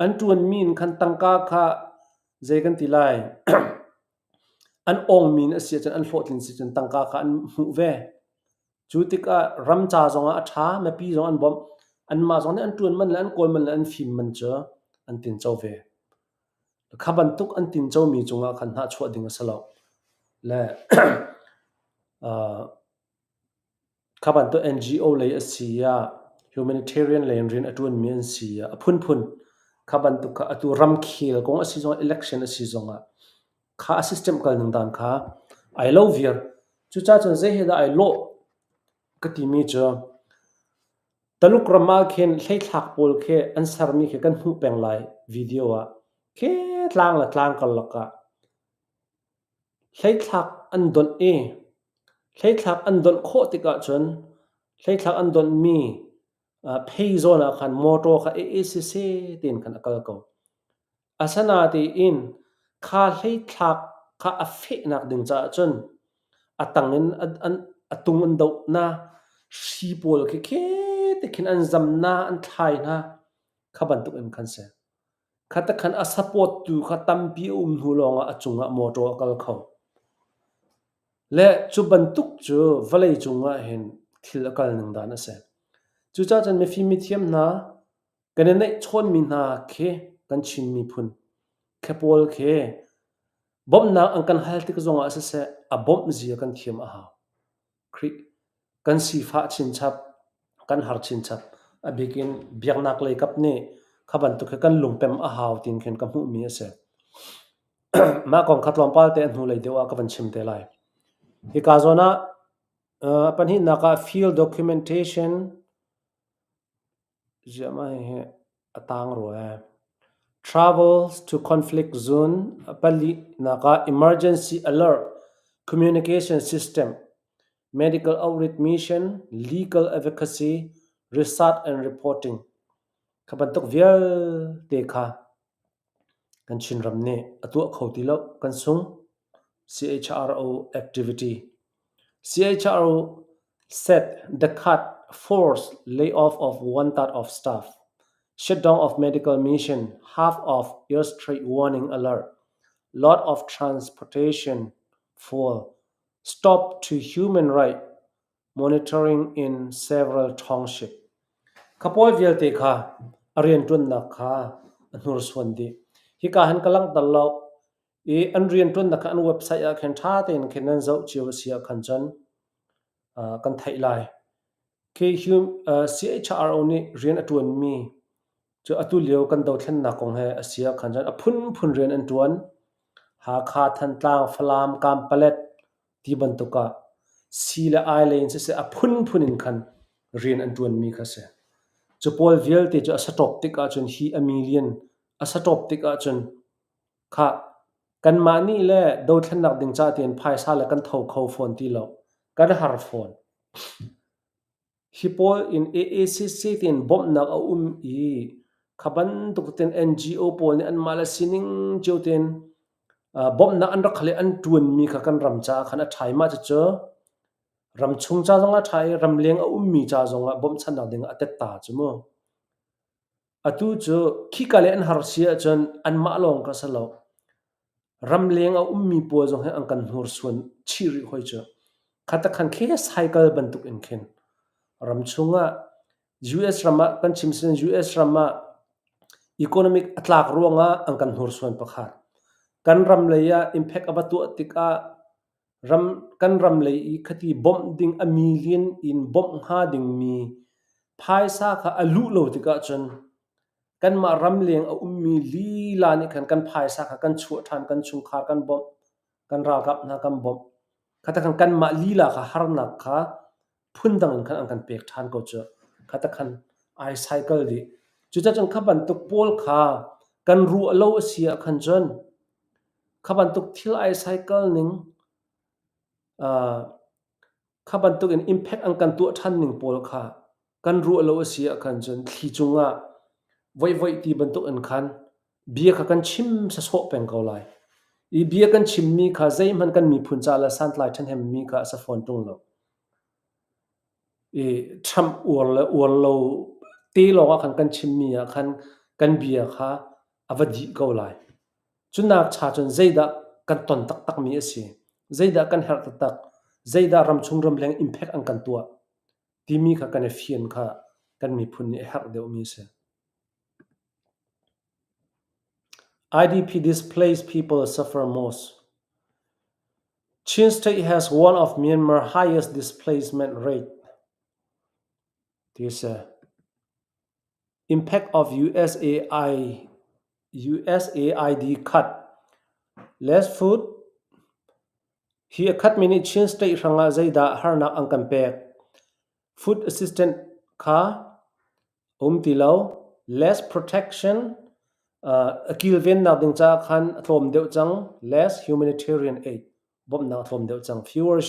an tuan min khan tangka kha zai kan ti lai an ong min asia chan an hlotlin si chan tangka kha an hu ve chu ti ka ram cha zonga a tha me pi zong an bom an ma zong an tuan man la an kol man la an phim man cha an tin chau ve kha bantuk an tin chau mi chunga khan na chhuat ding asalo le kha bantuk NGO le asia humanitarian len rin atun mian sia aphun khaban tu kha atu ram khil kong asizong election asizonga kha system kal nang dan kha I love you chu cha chon ze he da I lo kati mi cho taluk ramal khen hlei thak pol khe answer mi khe kan hu peng lai video a khe tlang kal laka hlei thak an don hlei thak an don kho tika chon hlei thak an don mi phei zona khan moto kha AACC tin khan akal ko asana ti in kha hlei thak kha afe nak ding cha chon atangin an atung an do na shi pol khe te khin an zamna an thlai na khaban tu em khan se khata khan a support tu kha tampi hu longa achunga moto akal kho le chu bantuk chu valei chunga hen thil akal nang dan ase chu cha chan me fi mi thiam na kane nei chon mi na khe kan chin mi phun khepol khe bom na ang kan hal tik zonga ase se a bom zia kan thiam a ha khri kan si fa chin chap kan har chin chap a begin biak nak le kap ne khaban tu khe kan lungpem a haw tin khen ka mu mi ase ma kong khatlom pal te an hu le dewa ka ban chim te lai hi ka zona pan hi naka field documentation jama he atang ro travels to conflict zone pali naka emergency alert communication system medical outreach mission legal advocacy research and reporting khabantok vial te kha kan chin ramne atu khoti lo kan sung CHRO activity CHRO set the cut force layoff of 1/3 of staff shutdown of medical mission half of airstrike warning alert lot of transportation fall stop to human right monitoring in several township kapol vialte kha arian tun na kha anur swandi hi ka han kalang dallo e anrian tun na kha an website a khan tha ten khenan zau chiu sia khan chan kan thai lai ke CHRO ni rian atun mi chu atu leo kan do thlen na kong he asia khan jan aphun rian an tuan ha kha than tlang falam kam palet ti ban to ka sila island se aphun in khan rian an tuan mi kha se chupol vial te chu asatop tika chun hi a million asatop tika chun kha kan mani le do thlen nak ding cha ten phai sa la kan tho kho phone ti lo kan har phone hipol in AACC tin bom nak a i khaban tuk ten NGO pol ni an mala sining joten bom na an rakhale an tuan mi kha kan ram cha khana thai ma cha ram chung cha zonga thai ram leng a mi cha zonga bom chan na ding atet ta chumo atu chu khikale an har sia chan an ma long ka salo ram leng a mi po zong he an kan hur suan chiri hoi cha khata khan khe cycle bantuk in khen ram chunga US rama kan chimsen US rama economic atlak ruanga ang kan hur suan pakhat kan ram leya impact abatu tika ram kan ram lei I khati bom ding a million in bom ha ding mi phai sa kha alu lo tika chan kan ma ram leng a mi li la ni kan phai sa kha kan chu than kan chung khar kan bom kan ra gap na kan bom khata kan ma li la kha har na kha phun dang kan ang kan pek than ko cha khata khan I cycle di chu cha chang khaban tuk pol kha kan ru alo sia khan jon khaban tuk thil I cycle ning khaban tuk in impact ang kan tu than ning pol kha kan ru alo sia khan jon thli chunga voi ti ban tuk an khan bia kha kan chim sa so peng ko lai I bia kan chim mi kha zai man kan mi phun cha la sant lai than hem mi kha sa phone tung lo tham urlo te lo kan chim mi a kan bia kha avadi ko lai chunak cha chon zaida kan ton tak mi ase zaida kan her tak zaida ram chung ram leng impact ang kan tua ti mi kha kan fian kha kan mi phun ni her deu mi se IDP displaced people suffer most Chin State has one of Myanmar's highest displacement rate this impact of USAID cut less food hi khat minute chin state ranga zaida harna angkan pek food assistant kha tilo less protection kilven na ding cha khan thom deu chang less humanitarian aid bom na thom deu chang fewer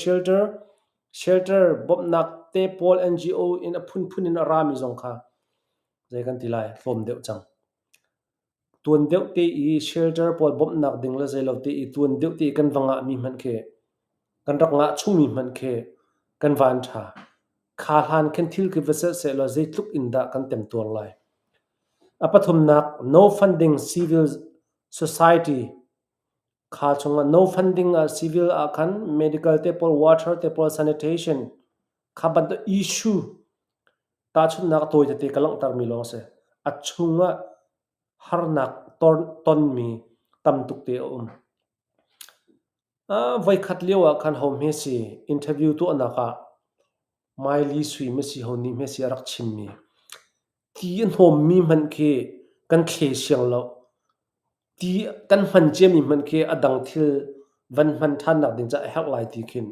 shelter bom nak te pol NGO in a phun in arami zong kha zai kan tilai thom deu chang tuan deu te I shelter pol bom nak ding la zai lo te I tuan deu te kan wanga mi man khe kan rak nga chu mi man khe kan van tha kha han kan thil ki vasa se lo zai tluk inda kan tem tur lai apathum nak no funding civil society kha chunga no funding civil khan medical te pol water te pol sanitation kha ban the issue ta chun nak toy te kalang tar mi long se achunga harnak ton mi tam tuk te vai khat lewa khan hom he si interview tu anaka mai li sui me si honi me si arak chim mi ti hom mi man khe kan khe siang lo ti kan man che mi man khe adang thil van man than nak ding cha hak lai ti khin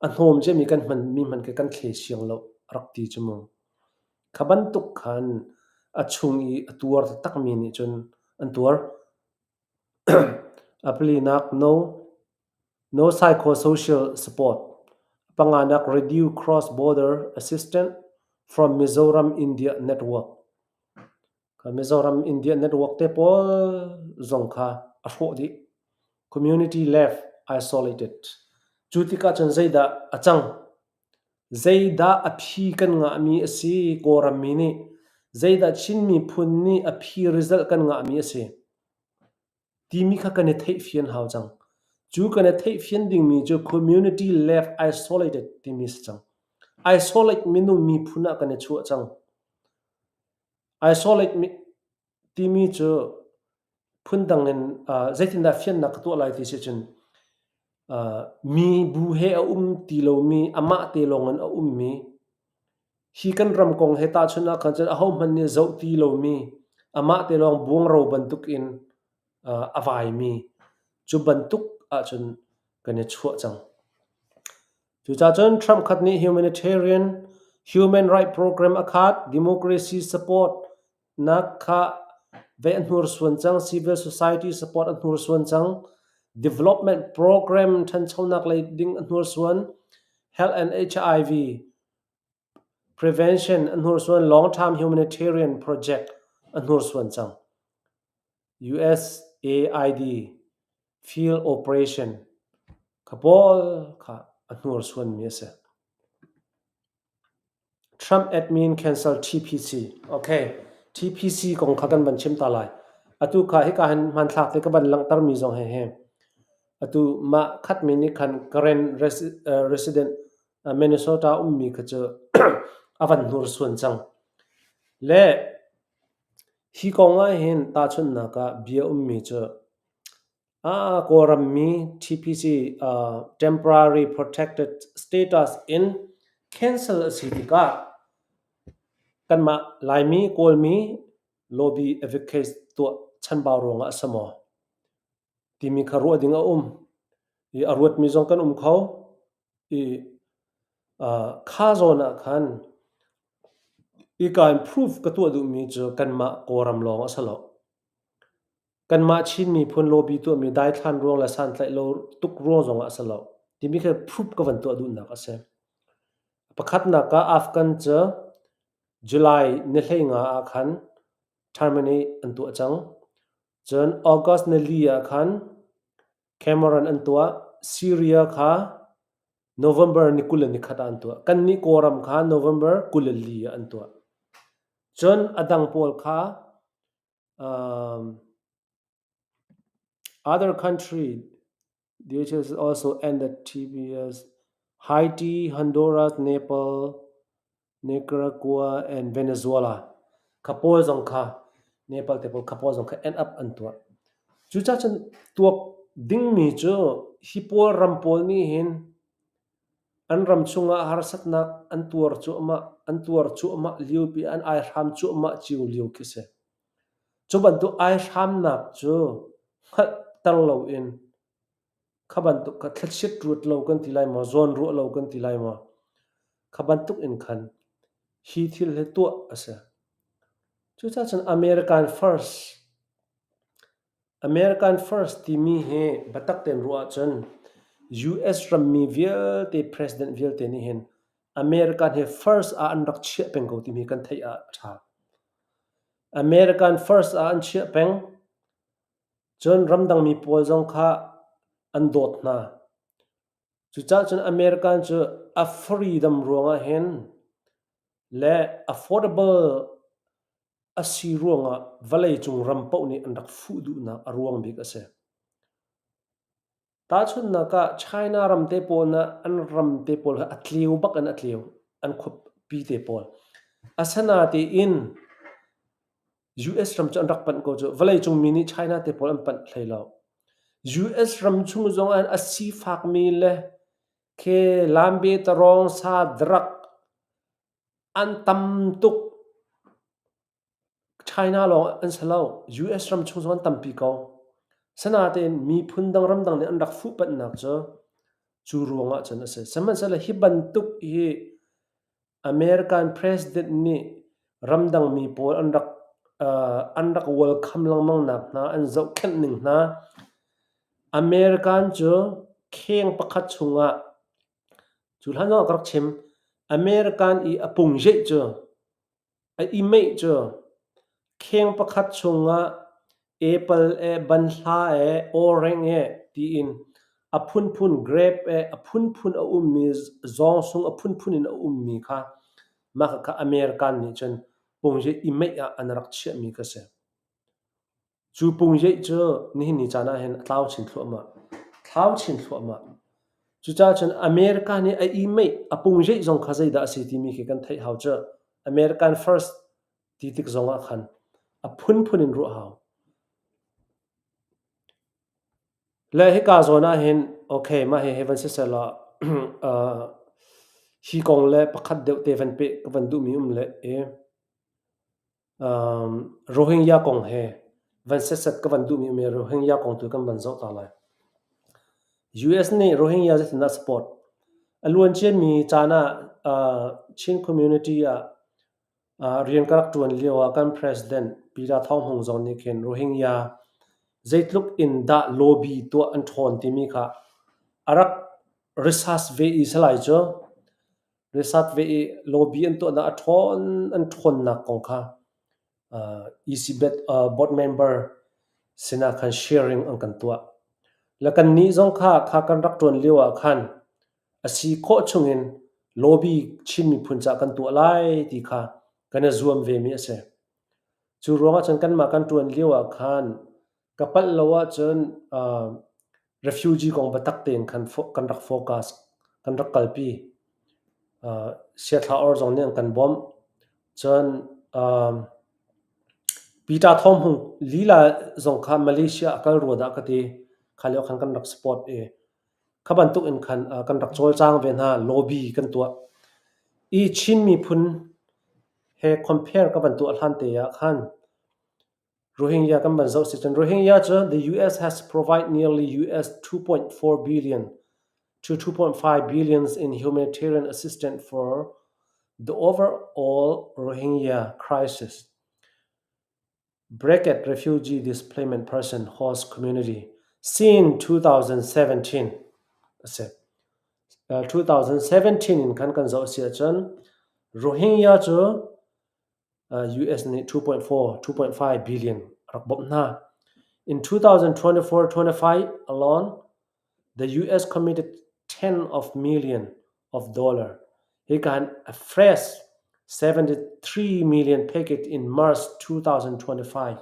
an hom che mi kan man mi man khe kan khe siang lo rak ti chumo khaban tuk khan achungi atuar tak mi ni chun antuar apli nak no psychosocial support panganak reduce cross border assistance from Mizoram India network Mizoram India network te pol zongkha afodi community left isolated chutika chan zaida achang zaida aphi kan nga mi asi koram mi ni zaida chin mi phun ni aphi result kan nga mi asi timi kha kan thei fian hau chang chu kan thei fian ding mi chu community left isolated timi chang isolate minu mi phuna kan chu chang isolate mi timi chu phundang en zaitinda fian na katu lai ti se chen mi bu he ti lo mi ama te longan mi hi kan ram kong he ta chuna kan chen ahom man ni zo ti lo mi ama te long buang ro bantuk in avai mi chu bantuk a chun kan chu chang chu cha chun Trump khat ni human right program akhat democracy support na kha ve anur suan chang civil society support anur suan chang development program than chaunak lai ding anur suan health and HIV prevention anur suan long term humanitarian project anur suan chang USAID field operation kapol kha anur suan mi se Trump admin cancel TPC okay TPC kong khagan ban chim talai atu kha hi ka han man thak te ka ban lang tar mi zong he atu ma khat mi ni khan current resident Minnesota mi khacho avan nur suan chang le hi konga hin ta chun na ka bia mi cho koram mi TPC temporary protected status in cancel asitika kan ma lai mi kol mi lobby advocate to chan ba ronga asamo timi kharu adinga I arwat mi zong kan khaw I kha zona khan I ka improve ka tu adu mi cho kan ma koram long asalo kan ma chin mi phun lobby to mi dai than rong la san tlai lo tuk ro zong asalo timi kha proof ka van to adu na ka se pakhat na ka afkan cha July ne hleinga khan terminate antu achang jan August ne lia khan Cameron antua Syria kha November ni kulani khata antua kan ni koram kha November kulali antua jan adang pol kha other country DHS also ended TPS Haiti Honduras Nepal Nicaragua and Venezuela kapol zong kha Nepal tepol kapol zong kha end up antua chu cha chan tuak ding mi chu hipol rampol ni hin an ram chunga harsat nak an tuar chu ma liu pi an ai ram chu ma chiu liu kise chuban tu ai ram nak chu khat tal lo in khaban tu ka thachit rut lo kan tilai ma zon ru lo kan tilai ma khaban tuk in khan hi thil he tu ase chu cha chan American first ti mi he batak ten ruwa chan US ram mi vial te president vial te ni hen American he first a an rak chia peng ko ti mi kan thai a tha American first a an chia peng chon ramdang mi pol jong kha an dot na chu cha chan American chu a freedom ronga hen le affordable asi ruanga valai chung ram pau ni an rak fu du na aruang bik ase ta chun na ka China ram te pol na an ram te pol atliu bak an atliu an khup pi te pol asana te in US ram chan rak pan ko jo valai chung mini China te pol an pan thlailo US ram chung zong an asi fak mi le ke lambe tarong sa drak an tam tuk China long an salau US ram chung zong an tam pi ko sana te mi phundang ramdang ne an rak fu pat nak cho chu ruanga chan ase saman sala hi bantuk hi American president ni ramdang mi pol an rak welcome lang mang nak na an zau khen ning na American chu kheng pakhat chunga chulhan no krak chem American I apung je chu a imei chu kheng pakhat chunga apple e banhla e orange e ti in aphun grape e aphun a ummi zong sung aphun in a ummi kha ma kha American ni chen pungje imei a anrak chia mi ka se chu pungje chu ni chana hen tlau chin thluama chu cha chen America ni a imei a pungje zong khazai da si ti mi ke kan thai hau cha American first ti tik zonga khan aphun in ru hau le he ka zona hen okay ma he heaven se sala hi kong le pakhat deu te van pe van du mi le e Rohingya kong he van se sat ka van du mi Rohingya kong tu kan ban zo ta lai US ni Rohingya je na support alun chen mi chana chin community a rian karak tuan lewa kan president pira thong hong zon ni ken Rohingya zaitluk in da lobby to an thon ti mi kha arak research ve isalai cho research ve lobby an to na an thon na kong kha ECBet board member sina khan sharing ang kan tua lakan ni zong kha kan rak tuan lewa khan asi kho chungin lobby chin mi phuncha kan tu lai ti kha kana zuam ve mi ase chu ronga chan kan ma kan tuan lewa khan kapal lawa chen refugee kong batak ten kan rak focus kan rak kalpi siatha or zong ne kan bom chen pita thom hung lila zong kha Malaysia kal roda ka ti khalio khan kan rak support e khaban tuk in khan kan rak chol chang ve na lobby kan tua I chin mi phun he compare ka ban tu alhan te ya khan Rohingya kan ban zo sitan Rohingya cha the US has provided nearly US 2.4 billion to 2.5 billion in humanitarian assistance for the overall Rohingya crisis bracket refugee displacement person host community since 2017 2017 in kan zo sia chan Rohingya cho US ni 2.5 billion rakbom na in 2024-25 alone the US committed 10 of million of dollar he can a fresh 73 million packet in March 2025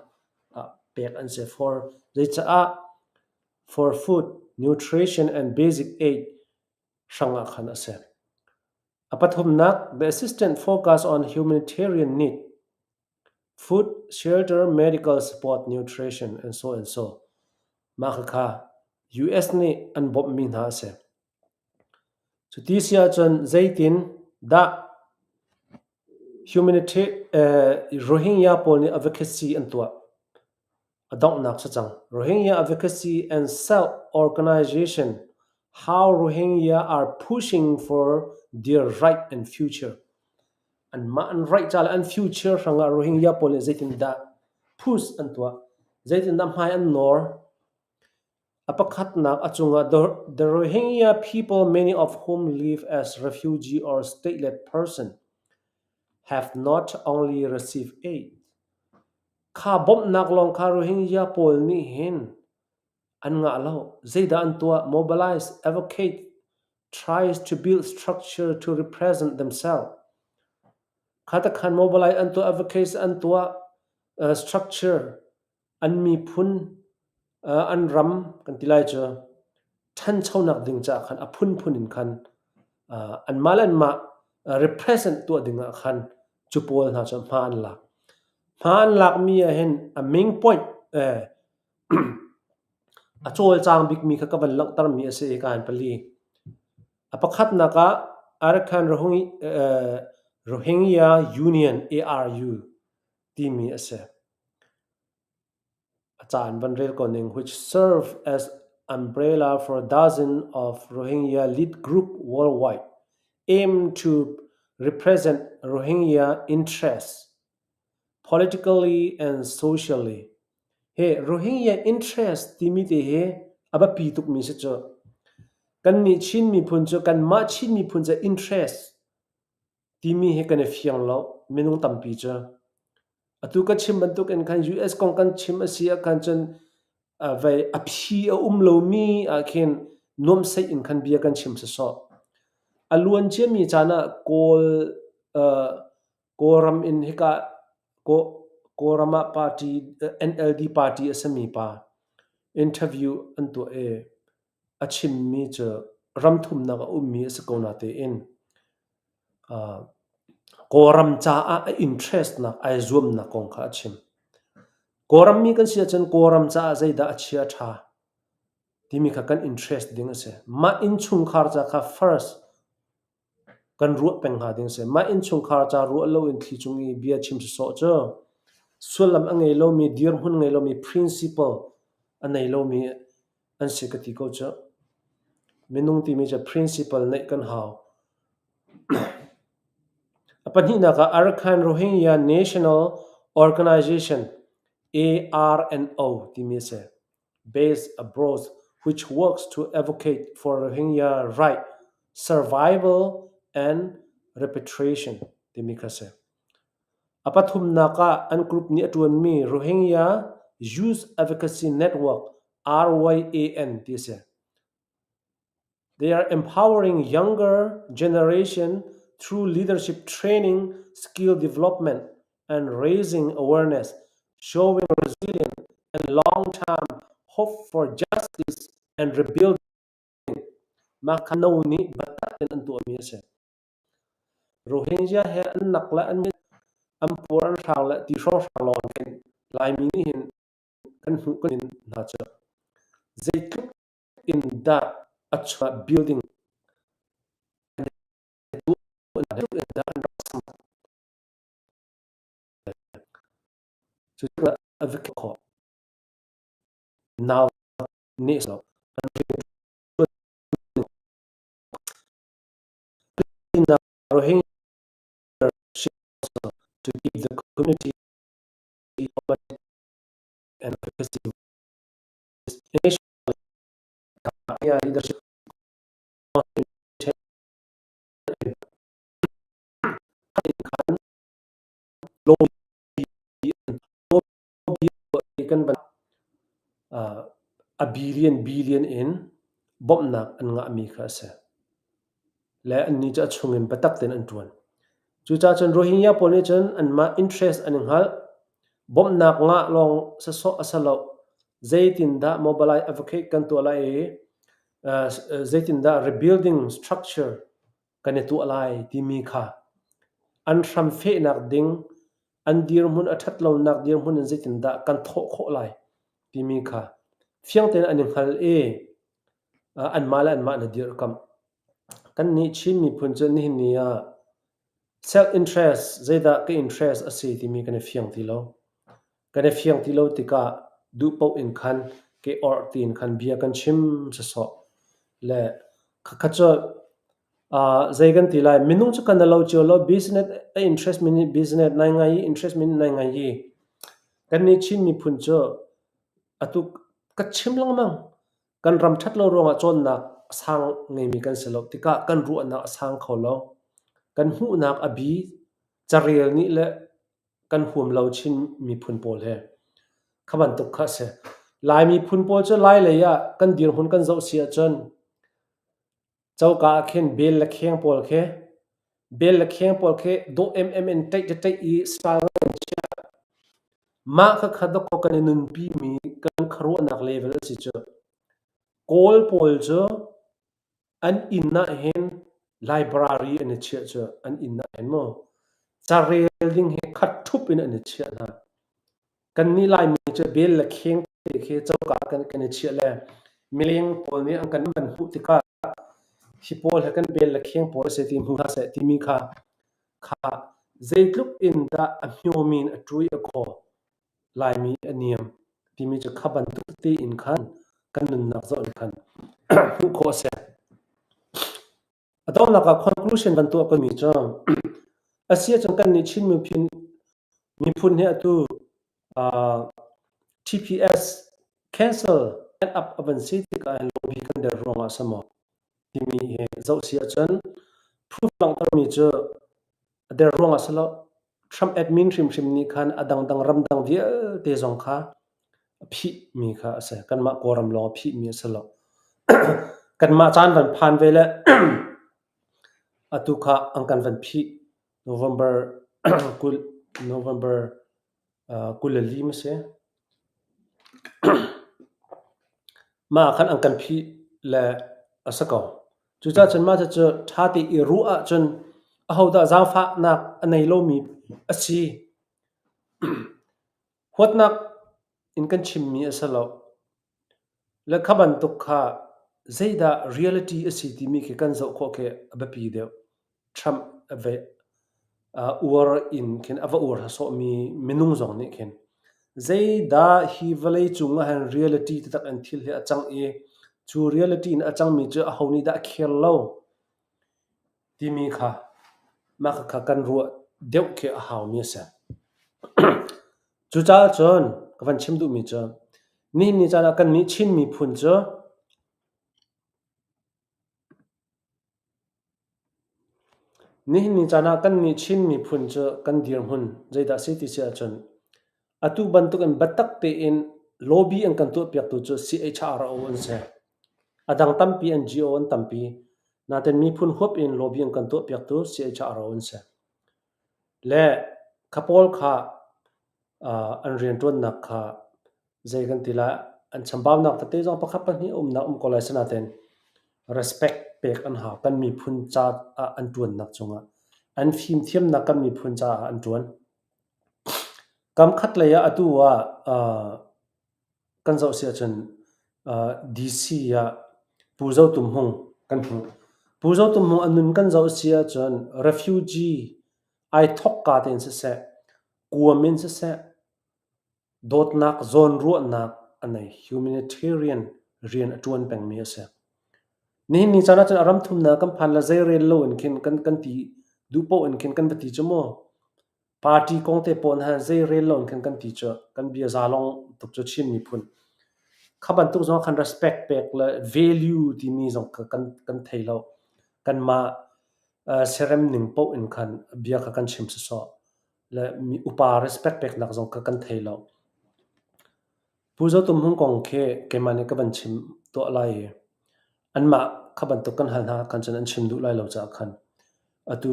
pack and say for for food nutrition and basic aid shanga khan ase apathum nak the assistance focus on humanitarian need food shelter medical support nutrition and so makha US ni an bob min ha ase Jutisia chon zaitin da humanity Rohingya polni advocacy antua adong nak sachang Rohingya advocacy and self-organization how Rohingya are pushing for their right and future and man right chala and future ranga Rohingya polni zaitin da push antua zaitin da mai an nor apakhat nak achunga the Rohingya people many of whom live as refugee or stateless person have not only received aid kha bom nak long kha Rohingya pol ni hin an nga lo zaida antua mobilize advocate tries to build structure to represent themselves khata khan mobilize antua advocates antua structure an mi phun an ram kan tilai cha than chaunak ding cha khan aphun phunin khan an malan ma represent to dinga khan chupol na cha man lak mi a hen a main point a chol chang big mi kha ka ban lang tar mi ase kan pali apakhat naka Arkhan Rohingya Union ARU timi ase achan banrel koning which serve as umbrella for dozens of Rohingya lead group worldwide aim to represent Rohingya interests politically and socially he Rohingya interest timi te he aba pi tuk mi se cho kan ni chin mi phun cho kan ma chin mi phun cha interest timi he kan fiang lo menung tampi cha atu ka chim ban tuk en kan US kong kan chim asia kan chen vai aphi lo mi a khen nom sai in kan bia kan chim sa so aluan che mi chana koram in hika korama party NLD party asami pa interview antu achim mi cha ramthum na ummi sakona te in koram cha a interest na ai zoom na kong kha achim koram mi kan sia chan koram cha zaida achia tha timi kha kan interest ding ase ma in chung khar cha kha first kan ru peng ha ding se ma in chung khar cha ru lo in thi chungi bia chim so cho sulam angai lo mi dir hun ngai lo mi principle anai lo mi an sekati ko cha menung ti mi cha principle nei kan haw apani na ka Arkhan Rohingya National Organization ARNO ti mi se based abroad which works to advocate for Rohingya right survival and repatriation ti mi ka se apathum naka an group ni atun mi Rohingya Youth Advocacy Network RYAN ti se they are empowering younger generation through leadership training, skill development, and raising awareness, showing resilience and long-term hope for justice and rebuilding. Makano ni batatin antu amisa. Rohingya he an nakla an ampuran shala ti shor shalon ken lai mini hin kan hukunin nacha. They took in that achwa building now next Rohingya to give the community and leadership a billion in bomna an nga mi kha se le an ni cha chungin patak ten an tuan chu cha chan Rohingya poli chan an ma interest an hal bomna nga long sa so asalo zaitin da mobilize advocate kan to lai zaitin da rebuilding structure kan tu alai ti mi kha an thram fe nak ding an dir mun athat lo nak dir mun zaitin da kan tho kho lai ti mi kha fiang ten an hal an mala an ma na dir kam kan ni chin mi phun chen ni nia self interest zeda ke interest ase ti mi kan fiang ti lo kan fiang ti lo tika du po in khan ke or tin khan bia kan chim sa so le khacha zaigan ti lai minung chu kan lo cho lo business interest min business nai ngai interest min nai ngai kan ni chin mi phun cho atu ka chim lang mang kan ram that lo ronga chon na sang ngai mi kan selo tika kan ru na sang kholo kan hu nak abi charel ni le kan hum lo chin mi phun pol he khaban tuk kha se lai mi phun pol cho lai le ya kan dir hun kan zo sia chon chau ka khen bel la kheng pol khe bel la kheng pol khe do mm tai I style ma kha khada ko kan nun pi mi kan kharo nak level si cho kol pol cho an inna hen library an chia cho an inna hen mo charel ding he khat thup in an chia na kan ni lai mi cho bel la kheng khe chau ka kan chia le mileng pol ni an kan ban hu tika hi pol ha kan bel la kheng pol se ti mu ha se ti mi kha zeitluk in da a hyomin a trui a ko lai mi aniam ti mi cho khaban tu ti in khan kan nun nak zo khan hu ko se adon la ka conclusion ban tu ko mi cho asia chang kan ni chin mi phun he atu TPS cancel and up avan city ka lobby kan der ronga samo ti mi he zo sia chan proof lang tar mi cho der ronga salo Trump admin shim ni khan adang ram dang dia te zong kha phi mi kha ase kan ma koram lo phi mi salo kan ma chan van phan vele atu kha angkan van phi November kulali ma se ma khan angkan phi le asako chu cha chan ma cha tha ti I ru a chun a hoda zang fa nak anei lo mi asi hot nak in kan chim mi asalo le khaban tuk kha zeida reality asi ti mi ke kan zo kho ke abapi de Trump ave war in ken ava war so mi minung zong ni ken zeida hi valei chunga han reality tak an thil he achang e chu reality in achang mi chu a honi da khel lo ti mi kha ma kha kan ru deu ke a haw mi sa chu cha chon kan chim du mi cha ni cha na kan ni chin mi phun cha ni cha na kan ni chin mi phun cha kan dir hun zeida city cha chon atu bantuk an batak te in lobby an kan tu piak tu chu CHRO an se adang tampi NGO an tampi na ten mi phun hop in lobby an kan tu piak tu CHRO an se le khapol kha an rian ton nak kha zeigan tila an chambam nak te jong pakha pa ni na kolai sana ten respect pek an ha kan mi phun cha an tuan nak chunga an phim thiam na kan mi phun cha an tuan kam khat le ya atu wa kan zo sia chen DC ya puzo tum hong kan hu puzo tum hong anun kan zo sia chen refugee ai thok ka ten se kuamin se dot nak zone ru nak anai humanitarian rian atuan peng mi ase ni chana chan aram thum na kam phan la zai rel lo in kin kan ti du po in kin kan bati chamo party kongte pon ha zai rel lo in kan ti cha kan bia zalong tuk cho chin mi phun khaban tuk zong khan respect pek la value ti mi zong kan thailo kan ma serem ning po in khan bia ka kan chim so la mi upa respect pek nak zong ka kan thailo puzo tum hung kong ke mane ka ban chim to lai anma khaban to kan halna kan chan an chim du lai lo cha khan atu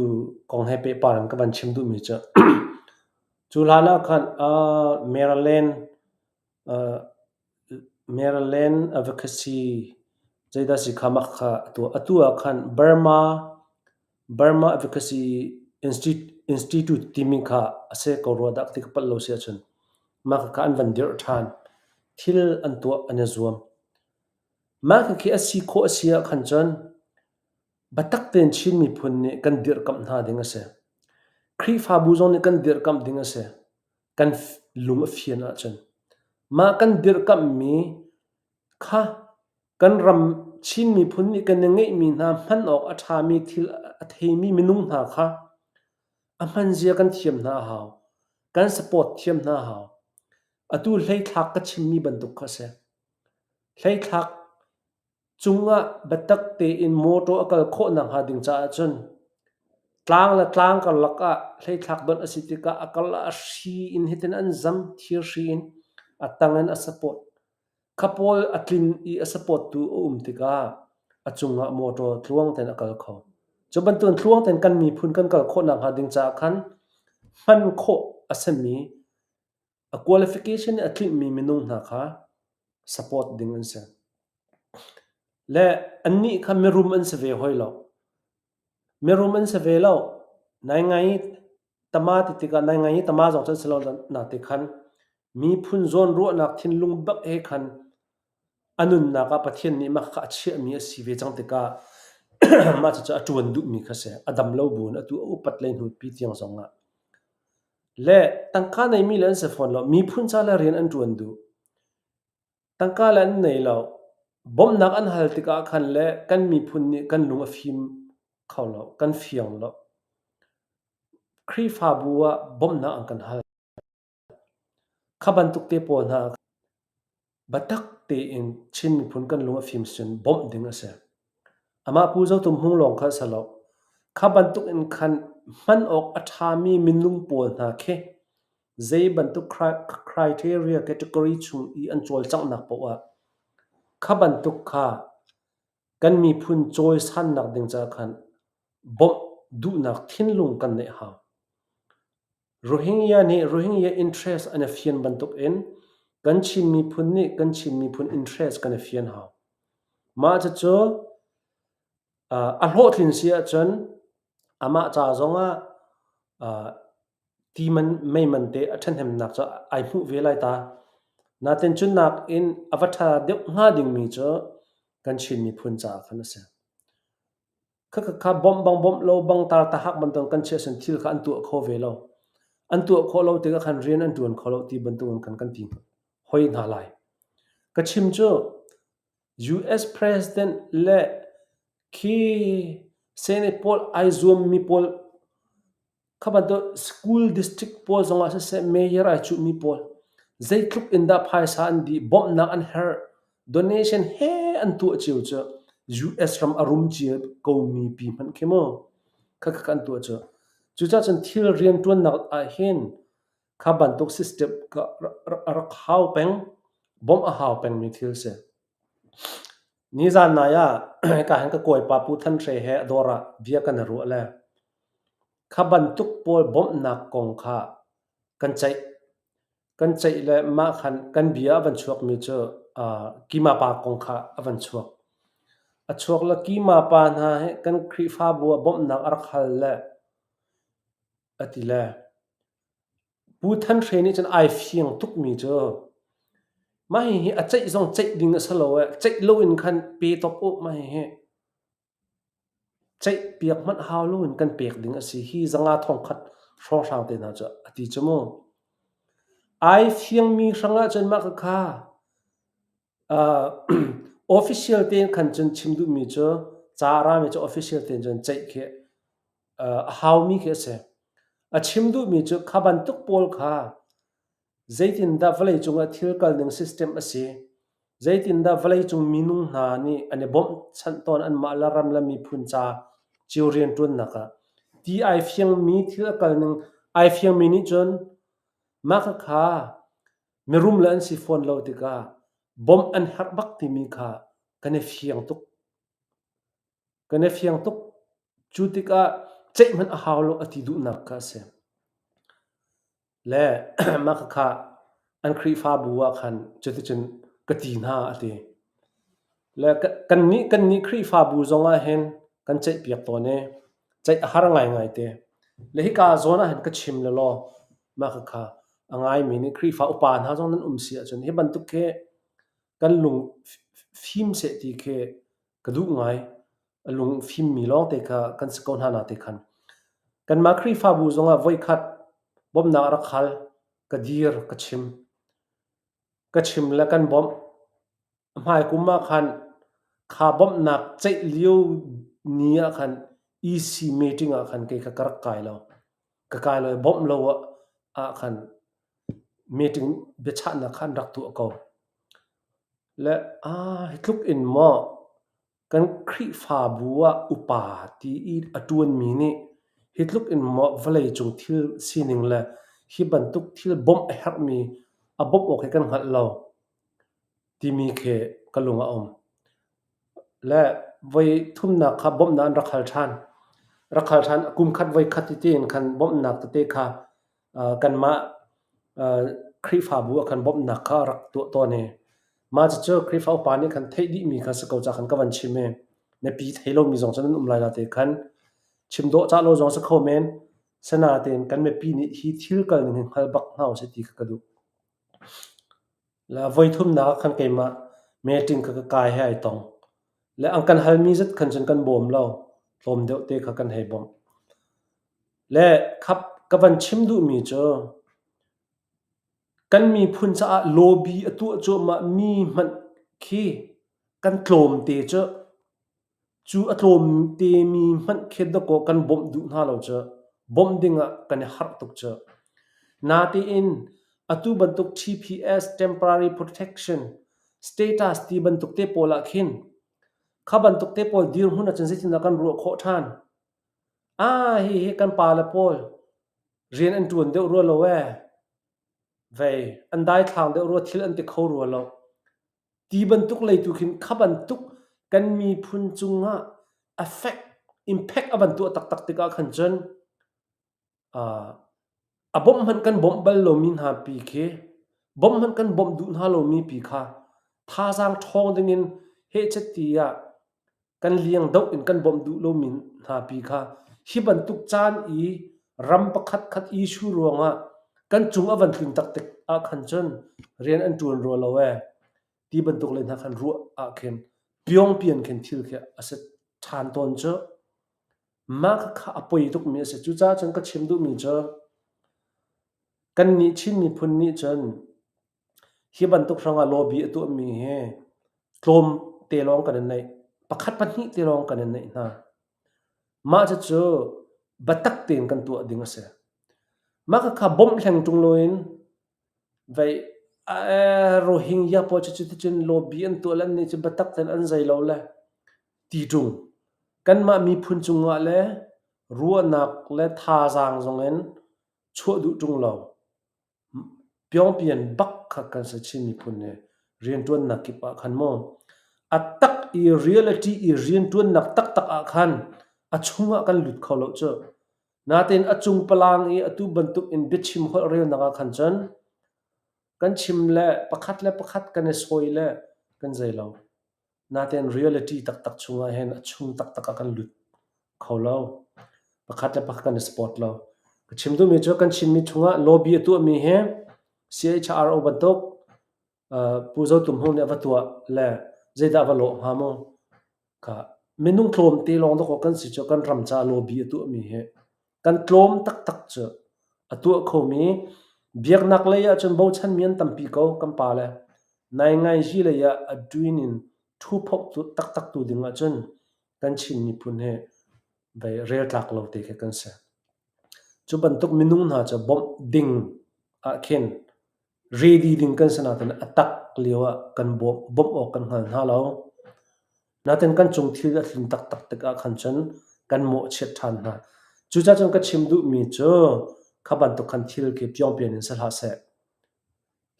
kong he pe parang ka ban chim du mi cha chulana khan Maryland advocacy jaida si khamak kha to atu khan Burma advocacy institute timika ase ko roda tik pal lo sia chun ma kha an van dir than thil an to an zuam ma ki asi kho asia khan chan batak ten chin mi phun ni kan dir kam na ding ase khri fa bu zon ni kan dir kam ding ase kan lum a fian a chan ma kan dir kam mi kha kan ram chin mi phun ni kan ngei mi na man ok a tha mi thil a thei mi minung na kha a man zia kan thiam na haw kan support thiam na haw atu hlei thak ka chim mi banduk kha se hlei thak chunga batak te in moto akal kho na ha ding cha chun tlang ka laka hlei thak don asitika akal a shi in hiten an zam thir shi in atangan a support kapol atlin I a support tu tika achunga moto tluang ten akal kho choban tun tluang ten kan mi phun kan kal kho na ha ding cha khan man kho asami a qualification atlin mi minung na kha support ding an se le anni kha merum an se ve hoilo merum an se ve lo nai ngai tama ti tika nai ngai tama jong chan selo na ti khan mi phun zon ro nak thin lung bak e khan anun na ka pathian ni ma kha che mi si ve chang tika ma cha cha tuan du mi kha se adam lo bun atu upat lein hu pi tiang zonga le tangka nei mi len se phone lo mi phun cha la rian an tuan du tangka lan nei lo bom nak an hal tika khan le kan mi phun ni kan lung a phim khaw lo kan fiang lo khri fa buwa bom na an kan hal khaban tuk te po na batak te in chin mi phun kan lung a phim sun bom ding ase ama pu zo tum hung long kha salo khaban tuk in khan man ok athami minung po na khe zei bantu criteria category chung I an chol chang nak po wa khaban tuk kha kan mi phun choice han nak ding cha khan bom du nak thin lung kan ne ha rohingya interest an fian bantuk in kan chin mi phun ni kan chin mi phun interest kan fian ha ma cha cho a hlo thin sia chan ama cha zonga ti man mai man te athan hem nak cha ai mu ve lai ta na ten chun nak in avatha de nga ding mi cho kan chin mi phun cha khan se kha bom lo bang tar ta hak ban tong kan che sen thil kha an tu kho ve lo an tu kho lo te ka khan rian an tuan kho lo ti ban tu kan kan ti hoi na lai ka chim cho US president le ki senate pol ai zoom mi pol khaban school district pol zonga se mayor ai chu mi pol zai tluk in da phai sa an di bom na an her donation he an tu chiu cho US ram arum chi ko mi pi man khemo kha kan tu cho chu cha chan thil rian tuan na a hen khaban tok system ka how peng bom a how peng mi thil se ni zan na ya ka han ka koi pa pu than thre he dora bia kan ru la khaban tuk pol bom nak kong kha kan chai le ma khan kan bia ban chuak mi cho kima pa kong kha avan chuak a chuak la kima pa na he kan khri fa bu bom nak ar khal le atila pu than thre ni chan ai fiang tuk mi cho ma hi a chai zong chai ding sa lo chai lo in khan pe top o ma hi chai piak man haw lo in kan pek ding asi hi zanga thong khat ro sang te na cha ati chamo ai fiang mi sanga chan ma kha official ten khan chan chimdu mi cho chara mi cho official ten chan chai khe how mi khe se a chimdu mi cho khaban tuk pol kha zaitin da valai chunga thil kal ning system ase zaitin da valai chung minung na ni ane bom chan ton an ma la ram la mi phun cha chiurian tun naka ti ai fiang mi thil kal ning ai fiang mi ni chon ma kha merum lan si phone lo tika bom an har bak ti mi kha kane fiang tuk chutika chei man a hawlo ati du nak ka se le ma kha an khri fa buwa khan chutichin kati na ati le kan ni khri fa bu zonga hen kan chei piak to ne chei har ngai te le hi ka zona hen ka chim le lo ma kha angai mi ni khri fa upa na zong nan sia chun he ban tu ke kan lung phim se ti ke kadu ngai ลุงฟิมมีลองเตคะกันสกอนหานาเตคันกันมาครีฟาบูซงอ่ะไว้คัดบอมนารักฮัลกะดีร์กะชิมแล้วกันบอมหมายกุมมาคันขาบอมนักใจเลี้ยวนี้คัน easy meeting คันเกะกระกายแล้วกะกายเลยบอมเราคัน meeting เบชะนักคันรักตัวเขาและทุกอินมอกันครีฟาบัวอุปาตีอีอตวนมีนี่ฮิตลุกอินมอวลัยจงทิลซีนิงและฮิบันตุกทิลบอมเอฮมีบอมโอเคกันหัดเราที่มีเคกลุงอมและไว้ทุ่มนักบอมนั้นรักขัลชันกุมขัดไว้ขัดที่ตีนคันบอมนักตะเตคะกันมาครีฟาบัวคันบอมนักรักตัวเนี่ยมาจะเจอคริฟเอาปานี่คันเทดีมีคันสกาวจากคันกับวันชิมเมในปีเทโลมีสองชั้นลายลาเตคันชิมโดจ้าโลจงสกาวเมนสนาเตนกันเมปีนี้ฮีทิลกันหนึ่งคันบักเฮาเสตีกระดูแล้วไว้ทุ่มนักคันเกมาเมติงกกายให้ไอตองและอังกันฮัลมีจัดคันจนกันบ่มเราลมเดียวเตะกันให้บ่มและครับกับวันชิมดูมีเจอกันมีพุนจะโลบีตัวโจมามีมันคีกันโคลมเตเจจูอัตโลมเตมีมันเคดก็กันบ่มดูน่าเราเจบ่มดิ่งกันหักตุกเจนาตีอินอตุบันตุก TPS temporary protection status ตีบันตุกเตปอละขินข้าบันตุกเตปอลดีร์หุ่นจันทร์สินะกันรัวโคทานเฮ้กันปาละปอลเรียนอันจวนเดียวรัวละเวเวอันได้ทางเดียวรัวทิลอันติเขารัวเราตีบันทุกเลยตุกินขับันทุกกันมีพุนจุงะ effect impact บันทุกตักติกาขันจันบ่มมันกันบ่มบัลโลมินหาปีเคบ่มมันกันบ่มดุนฮาโลมีปีค่ะท่าจางทองดึงอินเฮชตียกันเลี้ยงดอกอินกันบ่มดุโลมินหาปีค่ะฮิบันทุกจานรำประคัดชูรวงกันจุงวันถึงตักติกขันจันเรียนอันจวนรัวละเวที่บรรทุกเล่นขันรัวเข็นเปียงเปลี่ยนเข็นทิลเขียอาศัยทานตอนเจอมากข้าอภัยทุกมีอาศัยจุจ้าจังก็ชิมดูมีเจอกันนี้ชินมีพุนนี้จันที่บรรทุกรังอาโลบีตัวมีเฮกลมเตลองกันในประคัดปันนี้เตลองกันในนะมาจะเจอบัตักเตียนกันตัวดิ่งอาศัยมากข้าบ่มแข่งจงลอยน์ไว้โรฮิงญาพอจะจุดที่โลบีอันตัวนั้นนี่จะบัตักเต็นอันใจเราเลยตีจงกันมามีพุนจงว่าเลยรัวนักและท่าจางจงเงินชั่วดุจงเราเปียงเปลี่ยนบักขัดกันสักชิ้นมีพุนเนี่ยเรียนตัวนักกิปะขันโมอัตตักเรียลิตี้เรียนตัวนักตักขันชุ่งกันหลุดเขาเราเจอนาเต็นจุงพลังตุบรรทุกอินบิชิมหัวเรียนนักขันจันกันชิมเล่ประคัดกันสวยเล่กันใจเรานาเต็นเรียลิตี้ตักชงเห็นชุงตักกันหลุดเขาเราประคัดกันสปอร์ตเราชิมตัวมีเจอกันชิมมีชงโลบีตัวมีเฮCHR บรรทุกผู้เจ้าตุ่มห้องเนี่ยวัตถุเล่ใจดาวโลหามค่ะเมนุ่งโคลมตีลองตัวกันสิเจอกันรำจาโลบีตัวมีเฮกันโคลมตักเจอตัวเขามีเบียกนักเลยจนบ่ชันเมียนตั้มปีเขากันปาเลยในไงจีเลยดูนินทุบพกตัวตักตัวดิ่งจนกันชินมีพุ่นเฮไปเรียกลักเราเตะกันเสียจุบันตุกเมนุ่งน่าจะบ่มดิ่งเข็นready ดิ่งกันสนาตันตักเลี้ยวกันบ่มออกกันหันหาเรานาเต็นกันจงที่จะถึงตักขันจันกันโมเช็ดทันนะจุจ้าจังก็ชิมดูมีเจอขบันตุขันที่เก็บยอมเปลี่ยนสลาเส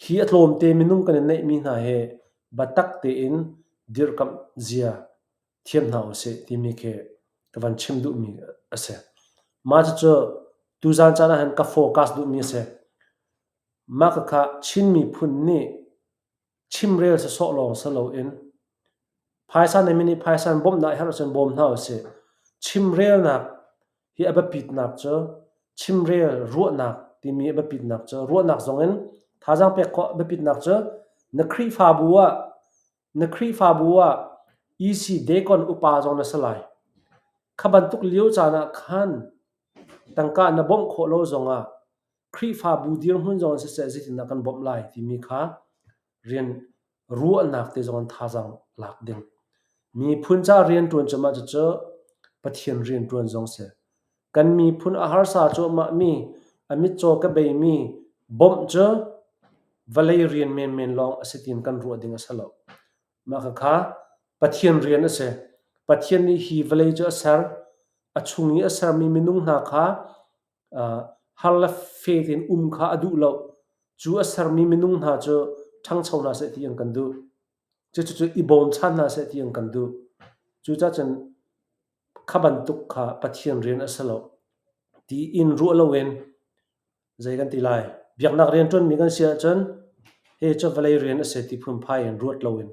ฮีอัตโลมเตมินุ่งกันในมีนาเฮบัตักเตอินดิร์กัมเซียเทียมนาเสที่มีเคกวันชิมดูมีเสมาจะเจอตุจานจานะเห็นกับโฟกัสดูมีเสมาค่ะชินมีพุ่นนี่ชิมเรียลจะโซลองสโลอินภายสันในมินิภายสันบ่มได้ฮะเราจะบ่มเท่าเสชิมเรียลนักฮีอับปิดนักเจอชิมเรียลรัวนักที่มีอับปิดนักเจอรัวนักสองเงินท่าจังเป็กก็อับปิดนักเจอนักครีฟาบัวอีซีเดกอนอุปาจงนัสลาย khabantuk liu chana khan tangka na bom kho lo zonga khri fa bu dir hun zon se se zitin kan bom lai ti mi kha rian ru anak te zon tha jang lak ding mi phun cha rian tun chama cha pathian rian tun zong se kan mi phun a har sa cho ma mi amit cho ka be mi bom cha valai rian men long asitin kan ru ding asalo ma kha pathian rian ase pathian ni hi valai cha sar achungi asar mi minung na kha hal faith in kha adu lo chu asar mi minung na cho thang chhauna se ti ang kan du chu ibon chan na se ti ang kan du chu cha chan khaban tuk kha pathian rian asalo ti in ru lo wen zai kan ti lai biak nak rian ton mi kan sia chan he cha valai rian ase ti phum phai en ruat lo wen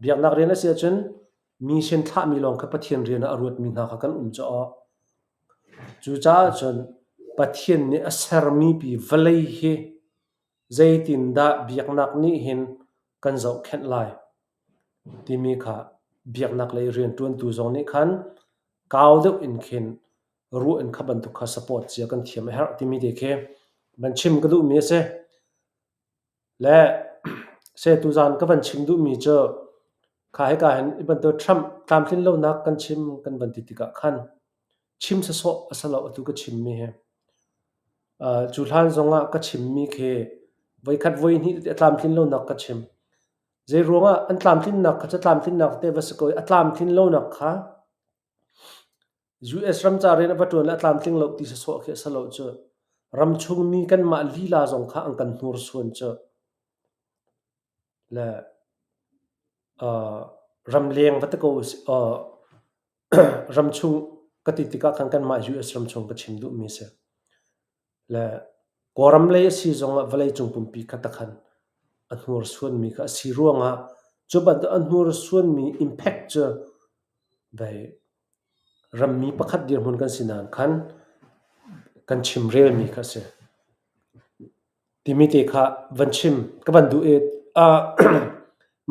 biak nak rian ase chan mi sen tha mi long kha pathian rian a ruat mi na kha kan cha chu cha chan pathian ni asar mi pi valai he zaitin da biak nak ni hin kan zau khen lai ti mi kha biak nak lai rian tuan tu zong ni khan kaw deuh in khin ru en khaban tu kha support chia kan thiam her ti mi de khe ban chim ka du mi se le se tu zan ka ban chim du mi cho kha he ka hen iban to tham tam thin lo nak kan chim kan ban ti ka khan chim sa so asalo atu ka chim mi he chu hlan zonga ka chim mi khe voi khat voi ni tam thin lo nak ka chim je ronga an tam thin nak kha tam thin nak te vasakoi atlam thin lo nak kha US ram cha re na patun la atlam thin lo ti sa so khe salo cho ram chung mi kan ma lila zong kha ang kan nur suan cho la ram leng vatako ram chung katitika kan ma US ram chung ka chim du mi se la koram le si zonga valai chung pumpi khatakhan anur suan mi ka si ruanga chubat anur suan mi impact cha bai ram mi pakhat dir hun kan sinan khan kan chim rel mi kha se timite kha vanchim ka ban du e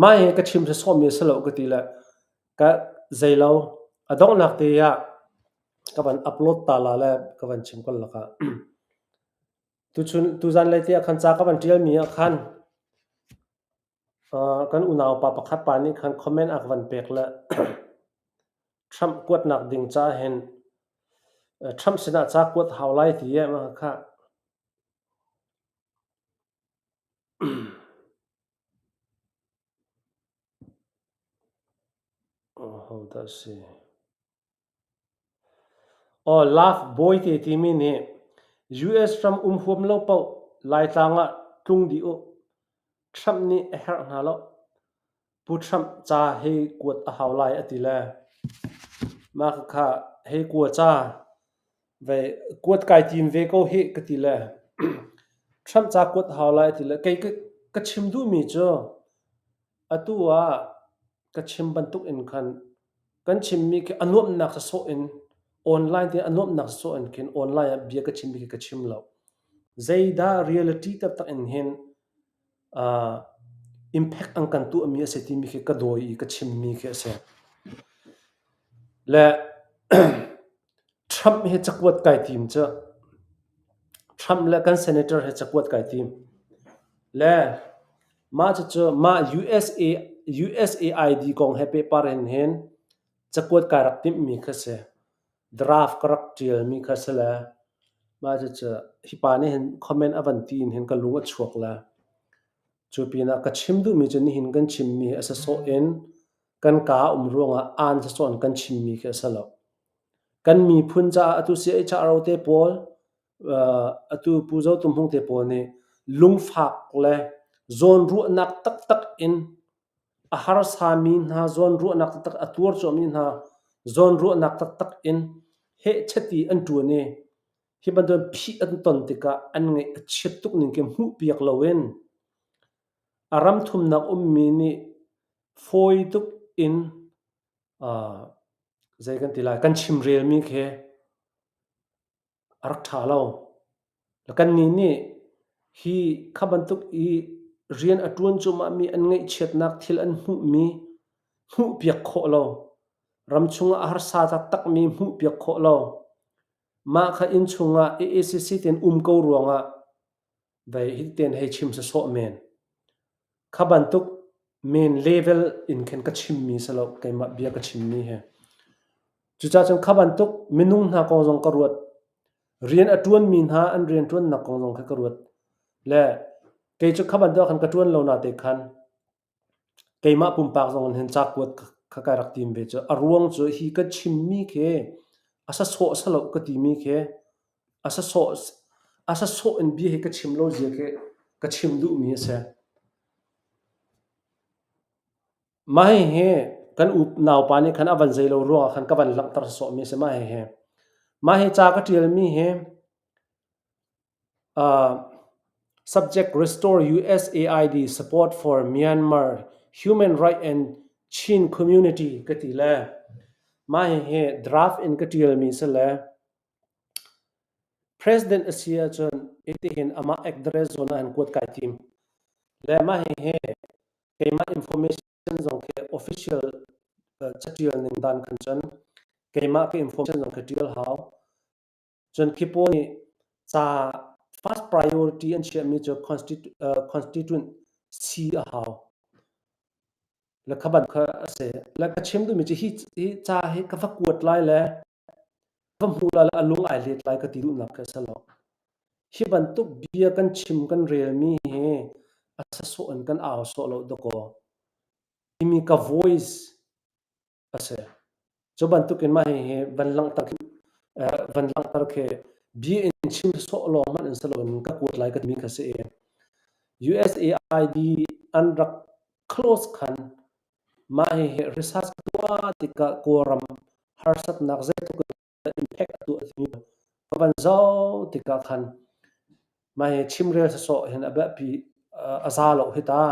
mai ka chim se so mi salo ka tila ka zailo adong nak te ya ka ban upload ta la la ka ban chim kol la ka tu zan lai te khan cha ka ban tial mi khan kan unaw pa pakhat pa ni khan comment ak van pek la tham kwat nak ding cha hen tham sina cha kwat hawlai ti ya ma kha how does see laugh boy te ti mi ni US from hom lo pau lai tanga tung di o tham ni her na lo pu tham cha he kwat a hawlai atila ma kha he ko cha ve kwat kai tin ve ko he katila tham cha kwat hawlai atila kai ka chim du mi cho atua ka chim bantuk in khan kan chim mi ke anop nak so in online te anop nak so in kin online bia ka chim mi ka chim lo zaida reality tap tak in hen impact ang kan tu ami se ti mi ke ka doi ka chim mi ke se le Trump he chakwat kai tim cha Trump la kan senator he chakwat kai tim le ma cha ma USAID kong he paper en hen chakwat karak tim mi kha se draft karak tial mi kha se la ma cha hi pa ne hen comment avanti in hen ka lunga chuak la chupina ka chim du mi chani hin kan chim mi asa so en kan ka umronga an sa son kan chim mi kha salo kan mi phun cha atu se cha ro te pol atu puzo tum hung te pol ne lung phak le zon ru nak tak in ahar sa min ha zon ru nak tak atur cho min ha zon ru nak tak in he chati an tu ne hi ban don phi an ton tika an nge chetuk ning ke mu piak lowen aram thum nak mi ni foi tuk in zai kan tilai kan chim rel mi khe arak thalo lakan ni hi khabantuk I rian atun chuma mi an ngai chet nak thil an hu mi hu piak kho lo ramchunga harsa tak mi mu piak kho lo ma kha in chunga AACC ten ko ruanga vai hiten he chim sa so men khaban tuk main level in khen ka chim mi salo kaima bia ka chim mi he chucha chang khaban tuk minung na ko jong ka ruat rian atuan min ha an rian tuan na ko jong ka ruat le ke chu khaban do khan ka tuan lo na te khan keima pumpak jong hen chak kuat kha ka rak tim be chu aruang chu hi ka chim mi khe asa so salo ka ti mi khe asa so in bi he ka chim lo je khe ka chim du mi se mai he kan up naw pa ni khan avan zai lo ro khan ka ban lak tar so mi se mai he ma he cha ka tial mi he subject restore USAID support for Myanmar human right and Chin community katila ma he draft in katil mi sala president asia chon etihin ama address zona an kot kai team le ma he kema information zong ke official chatil ning dan khan chon kema ke information zong katil how chon kipo ni cha first priority and share me to constituent see how la khaban kha ase la ka chim du mi chi hi cha he ka fa kuat lai le vam hu la alung ai let lai ka ti ru nak ka salo hi ban tu bia kan chim kan rel mi he asa so an kan aw so lo do ko imi ka voice ase cho ban tu ken ma he ban lang tar ke bi in chim so lo man in salo ka kuat lai ka mi ka se USAID andrak close khan ma he research tua tika koram harsat nak zai tu impact tu asmi ban zau tika khan ma he chimrel so hen aba pi azalo hita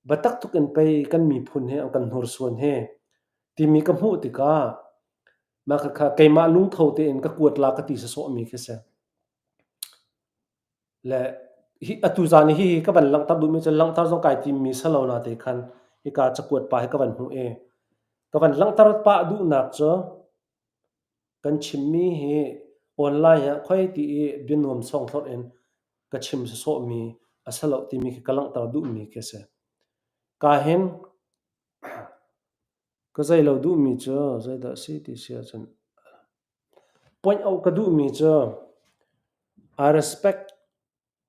batak tu kan pe kan mi phun he kan hur suan he ti mi ka mu tika ma kha keima lung tho te en ka kuat la ka ti so mi ke se le hi atu zani hi ka ban lang tar du mi che lang tar jong kai ti mi salo na te khan hi ka chakuat pa ka ban hu e ka ban lang tar pa du nak cho kan chimmi hi online ya khoi ti binom song thot en ka chim so mi asalo ti mi ka lang tar du mi ke se ka hen ka zai lo du mi cho zai da si ti sia chen point out ka du mi cho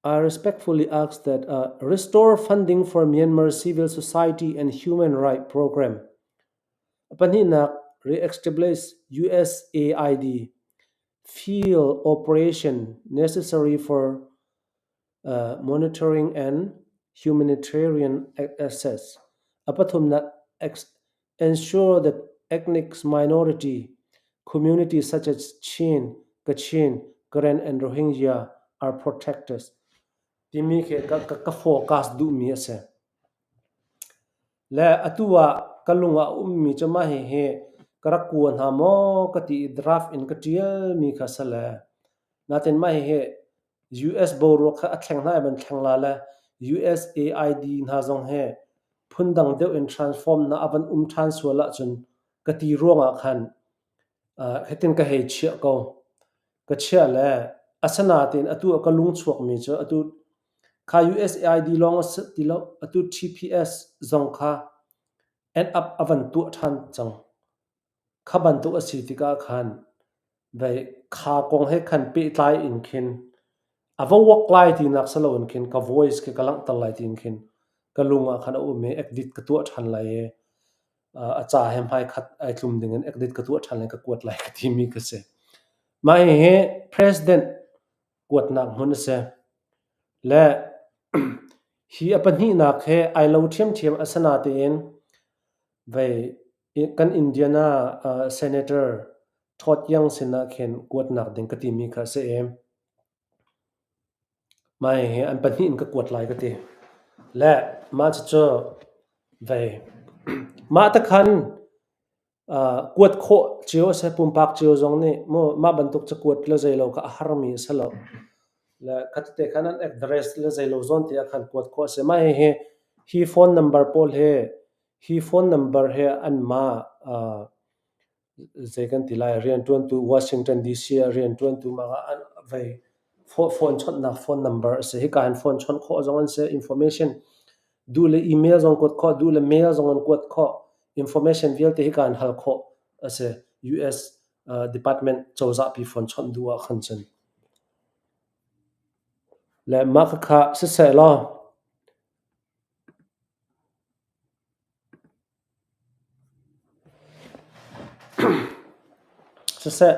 I respectfully ask that restore funding for Myanmar civil society and human rights program. Panina re-establish USAID field operation necessary for monitoring and humanitarian access. Apathumna ensure that ethnic minority communities such as Chin, Kachin, Karen and Rohingya are protected. Timi ke ka focus du mi ase le atua kalunga ummi chama he karakuan ha mo kati draft in katiel mi khasala naten ma he US boro kha athleng na ban thangla la USAID na jong he phundang deu in transform na aban transfer la chun kati ronga khan hetin ka he chia ko ka chia le asana tin atu ka lung chuak mi cho atu kha USAID long tilo atu TPS zong kha end up avan tu than chang khaban tu asitika khan vai kha kong he khan pe tlai in khin ava wak lai ti nak salo in khin ka voice ke kalang tal lai tin khin kalunga khan u me edit ka tu than lai e acha hem hai khat ai tlum ding en edit ka tu than lai ka kuat lai ka ti mi ka se mai he president kuat nak hun se le hi apani nak he ai lo thiam asana te en vai kan indiana senator thot yang sina khen kuat nak ding ka ti mi kha se em mai he an pani in ka kuat lai ka ti le ma cho vai ma ta khan kuat kho cheo se pumpak cheo jong ni mo ma bantuk cha kuat la zai lo ka harmi salo la khatte khanan address la zai lo zon ti khan kuat kho se mai he hi phone number pol he hi phone number he an ma zekan tilai rian tuan tu Washington DC rian tuan tu ma an vai phone chon na phone number se hi kan phone chon kho zongan se information du le email zong kot kho du le mail zong an kot kho information vial te hi kan hal kho ase US department chawza pi phone chon duwa khanchen le mak kha se lo se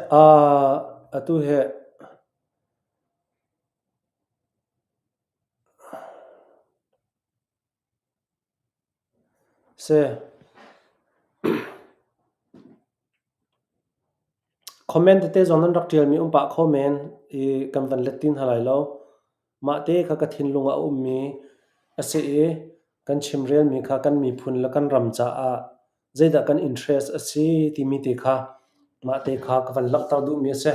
atu he se comment te zonan raktial mi umpa comment e kanvan letin halai lo ma te kha ka thin lunga ummi ase e kan chimrel mi kha kan mi phun la kan ram cha a zeida kan interest ase ti mi te kha ma te kha ka van lak ta du mi se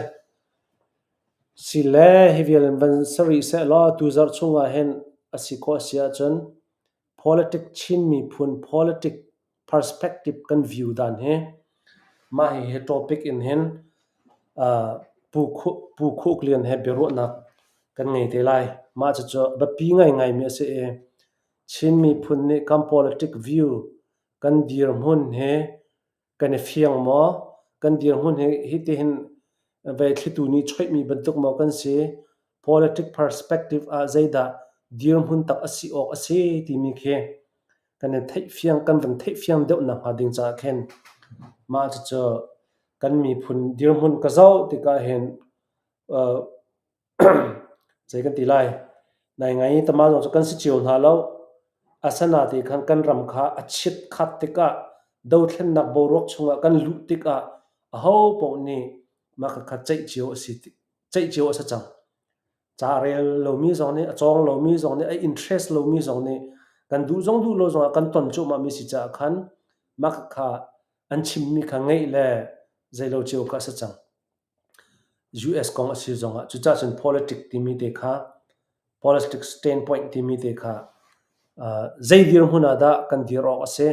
sile hevial van sari se lo tu zar chunga hen asiko sia chon politic chin mi phun politic perspective kan view dan he ma he topic in hen pu khu klian he bero na kan ngei te lai ma cha ba pi ngai me se e chin mi phun ni kam politic view kan dir mun he kan fiang mo kan dir mun he hi te hin ve thlitu ni chhoi mi bantuk mo kan se politic perspective a zaida dir mun tak asi ok ase ti mi khe kan thai fiang kan van thai fiang deuh na ha ding cha khen ma cha kan mi phun dir mun ka zau ti ka hen zai kan tilai nai ngai tama zo kan si chiu na lo asana ti khan kan ram kha achit khat te ka do thlen nak borok chunga kan lu tik a ho po ni ma kha chai chiu si chai chiu sa chang cha rel lo mi zong ni chong lo mi zong ni ai interest lo mi zong ni kan du zong du lo zong kan ton chu ma mi si cha khan ma kha an chim mi kha ngei le zai lo chiu ka sa chang US kong asi zonga chu cha chen politics ti mi te kha politics standpoint ti mi te kha zai dir huna da kan dir ro ase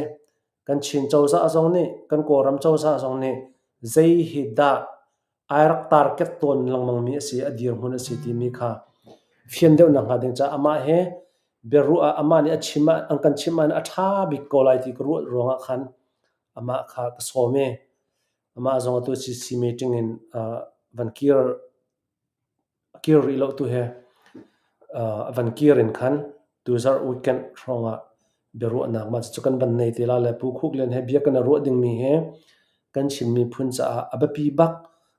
kan chin chawza azong ni kan koram chawza azong ni zai hi da airak target ton langmang mi ase adir huna se ti mi kha fian deuh na ngadeng cha ama he beru ama ni achima angkan chima na atha bik kolai ti kru ronga khan ama kha some ama zong tu si meeting in van kier ri lo tu he van kier in khan tu zar weekend ronga beru na ma chu kan ban nei te la le pu khuk len he bia kan ro ding mi he kan chim mi phun cha abapi bak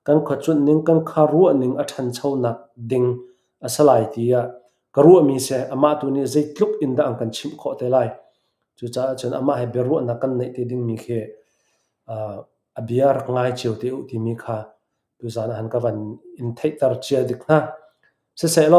kan khachun ning kan kharu ning a than chho na ding asalai tia karu mi se ama tu ni zai tluk in da ang kan chim kho te lai chu cha chen ama he beru na kan nei te ding mi khe abiar ngai chiu te u ti mi kha tu zana han ka van in thei tar chia dik na se lo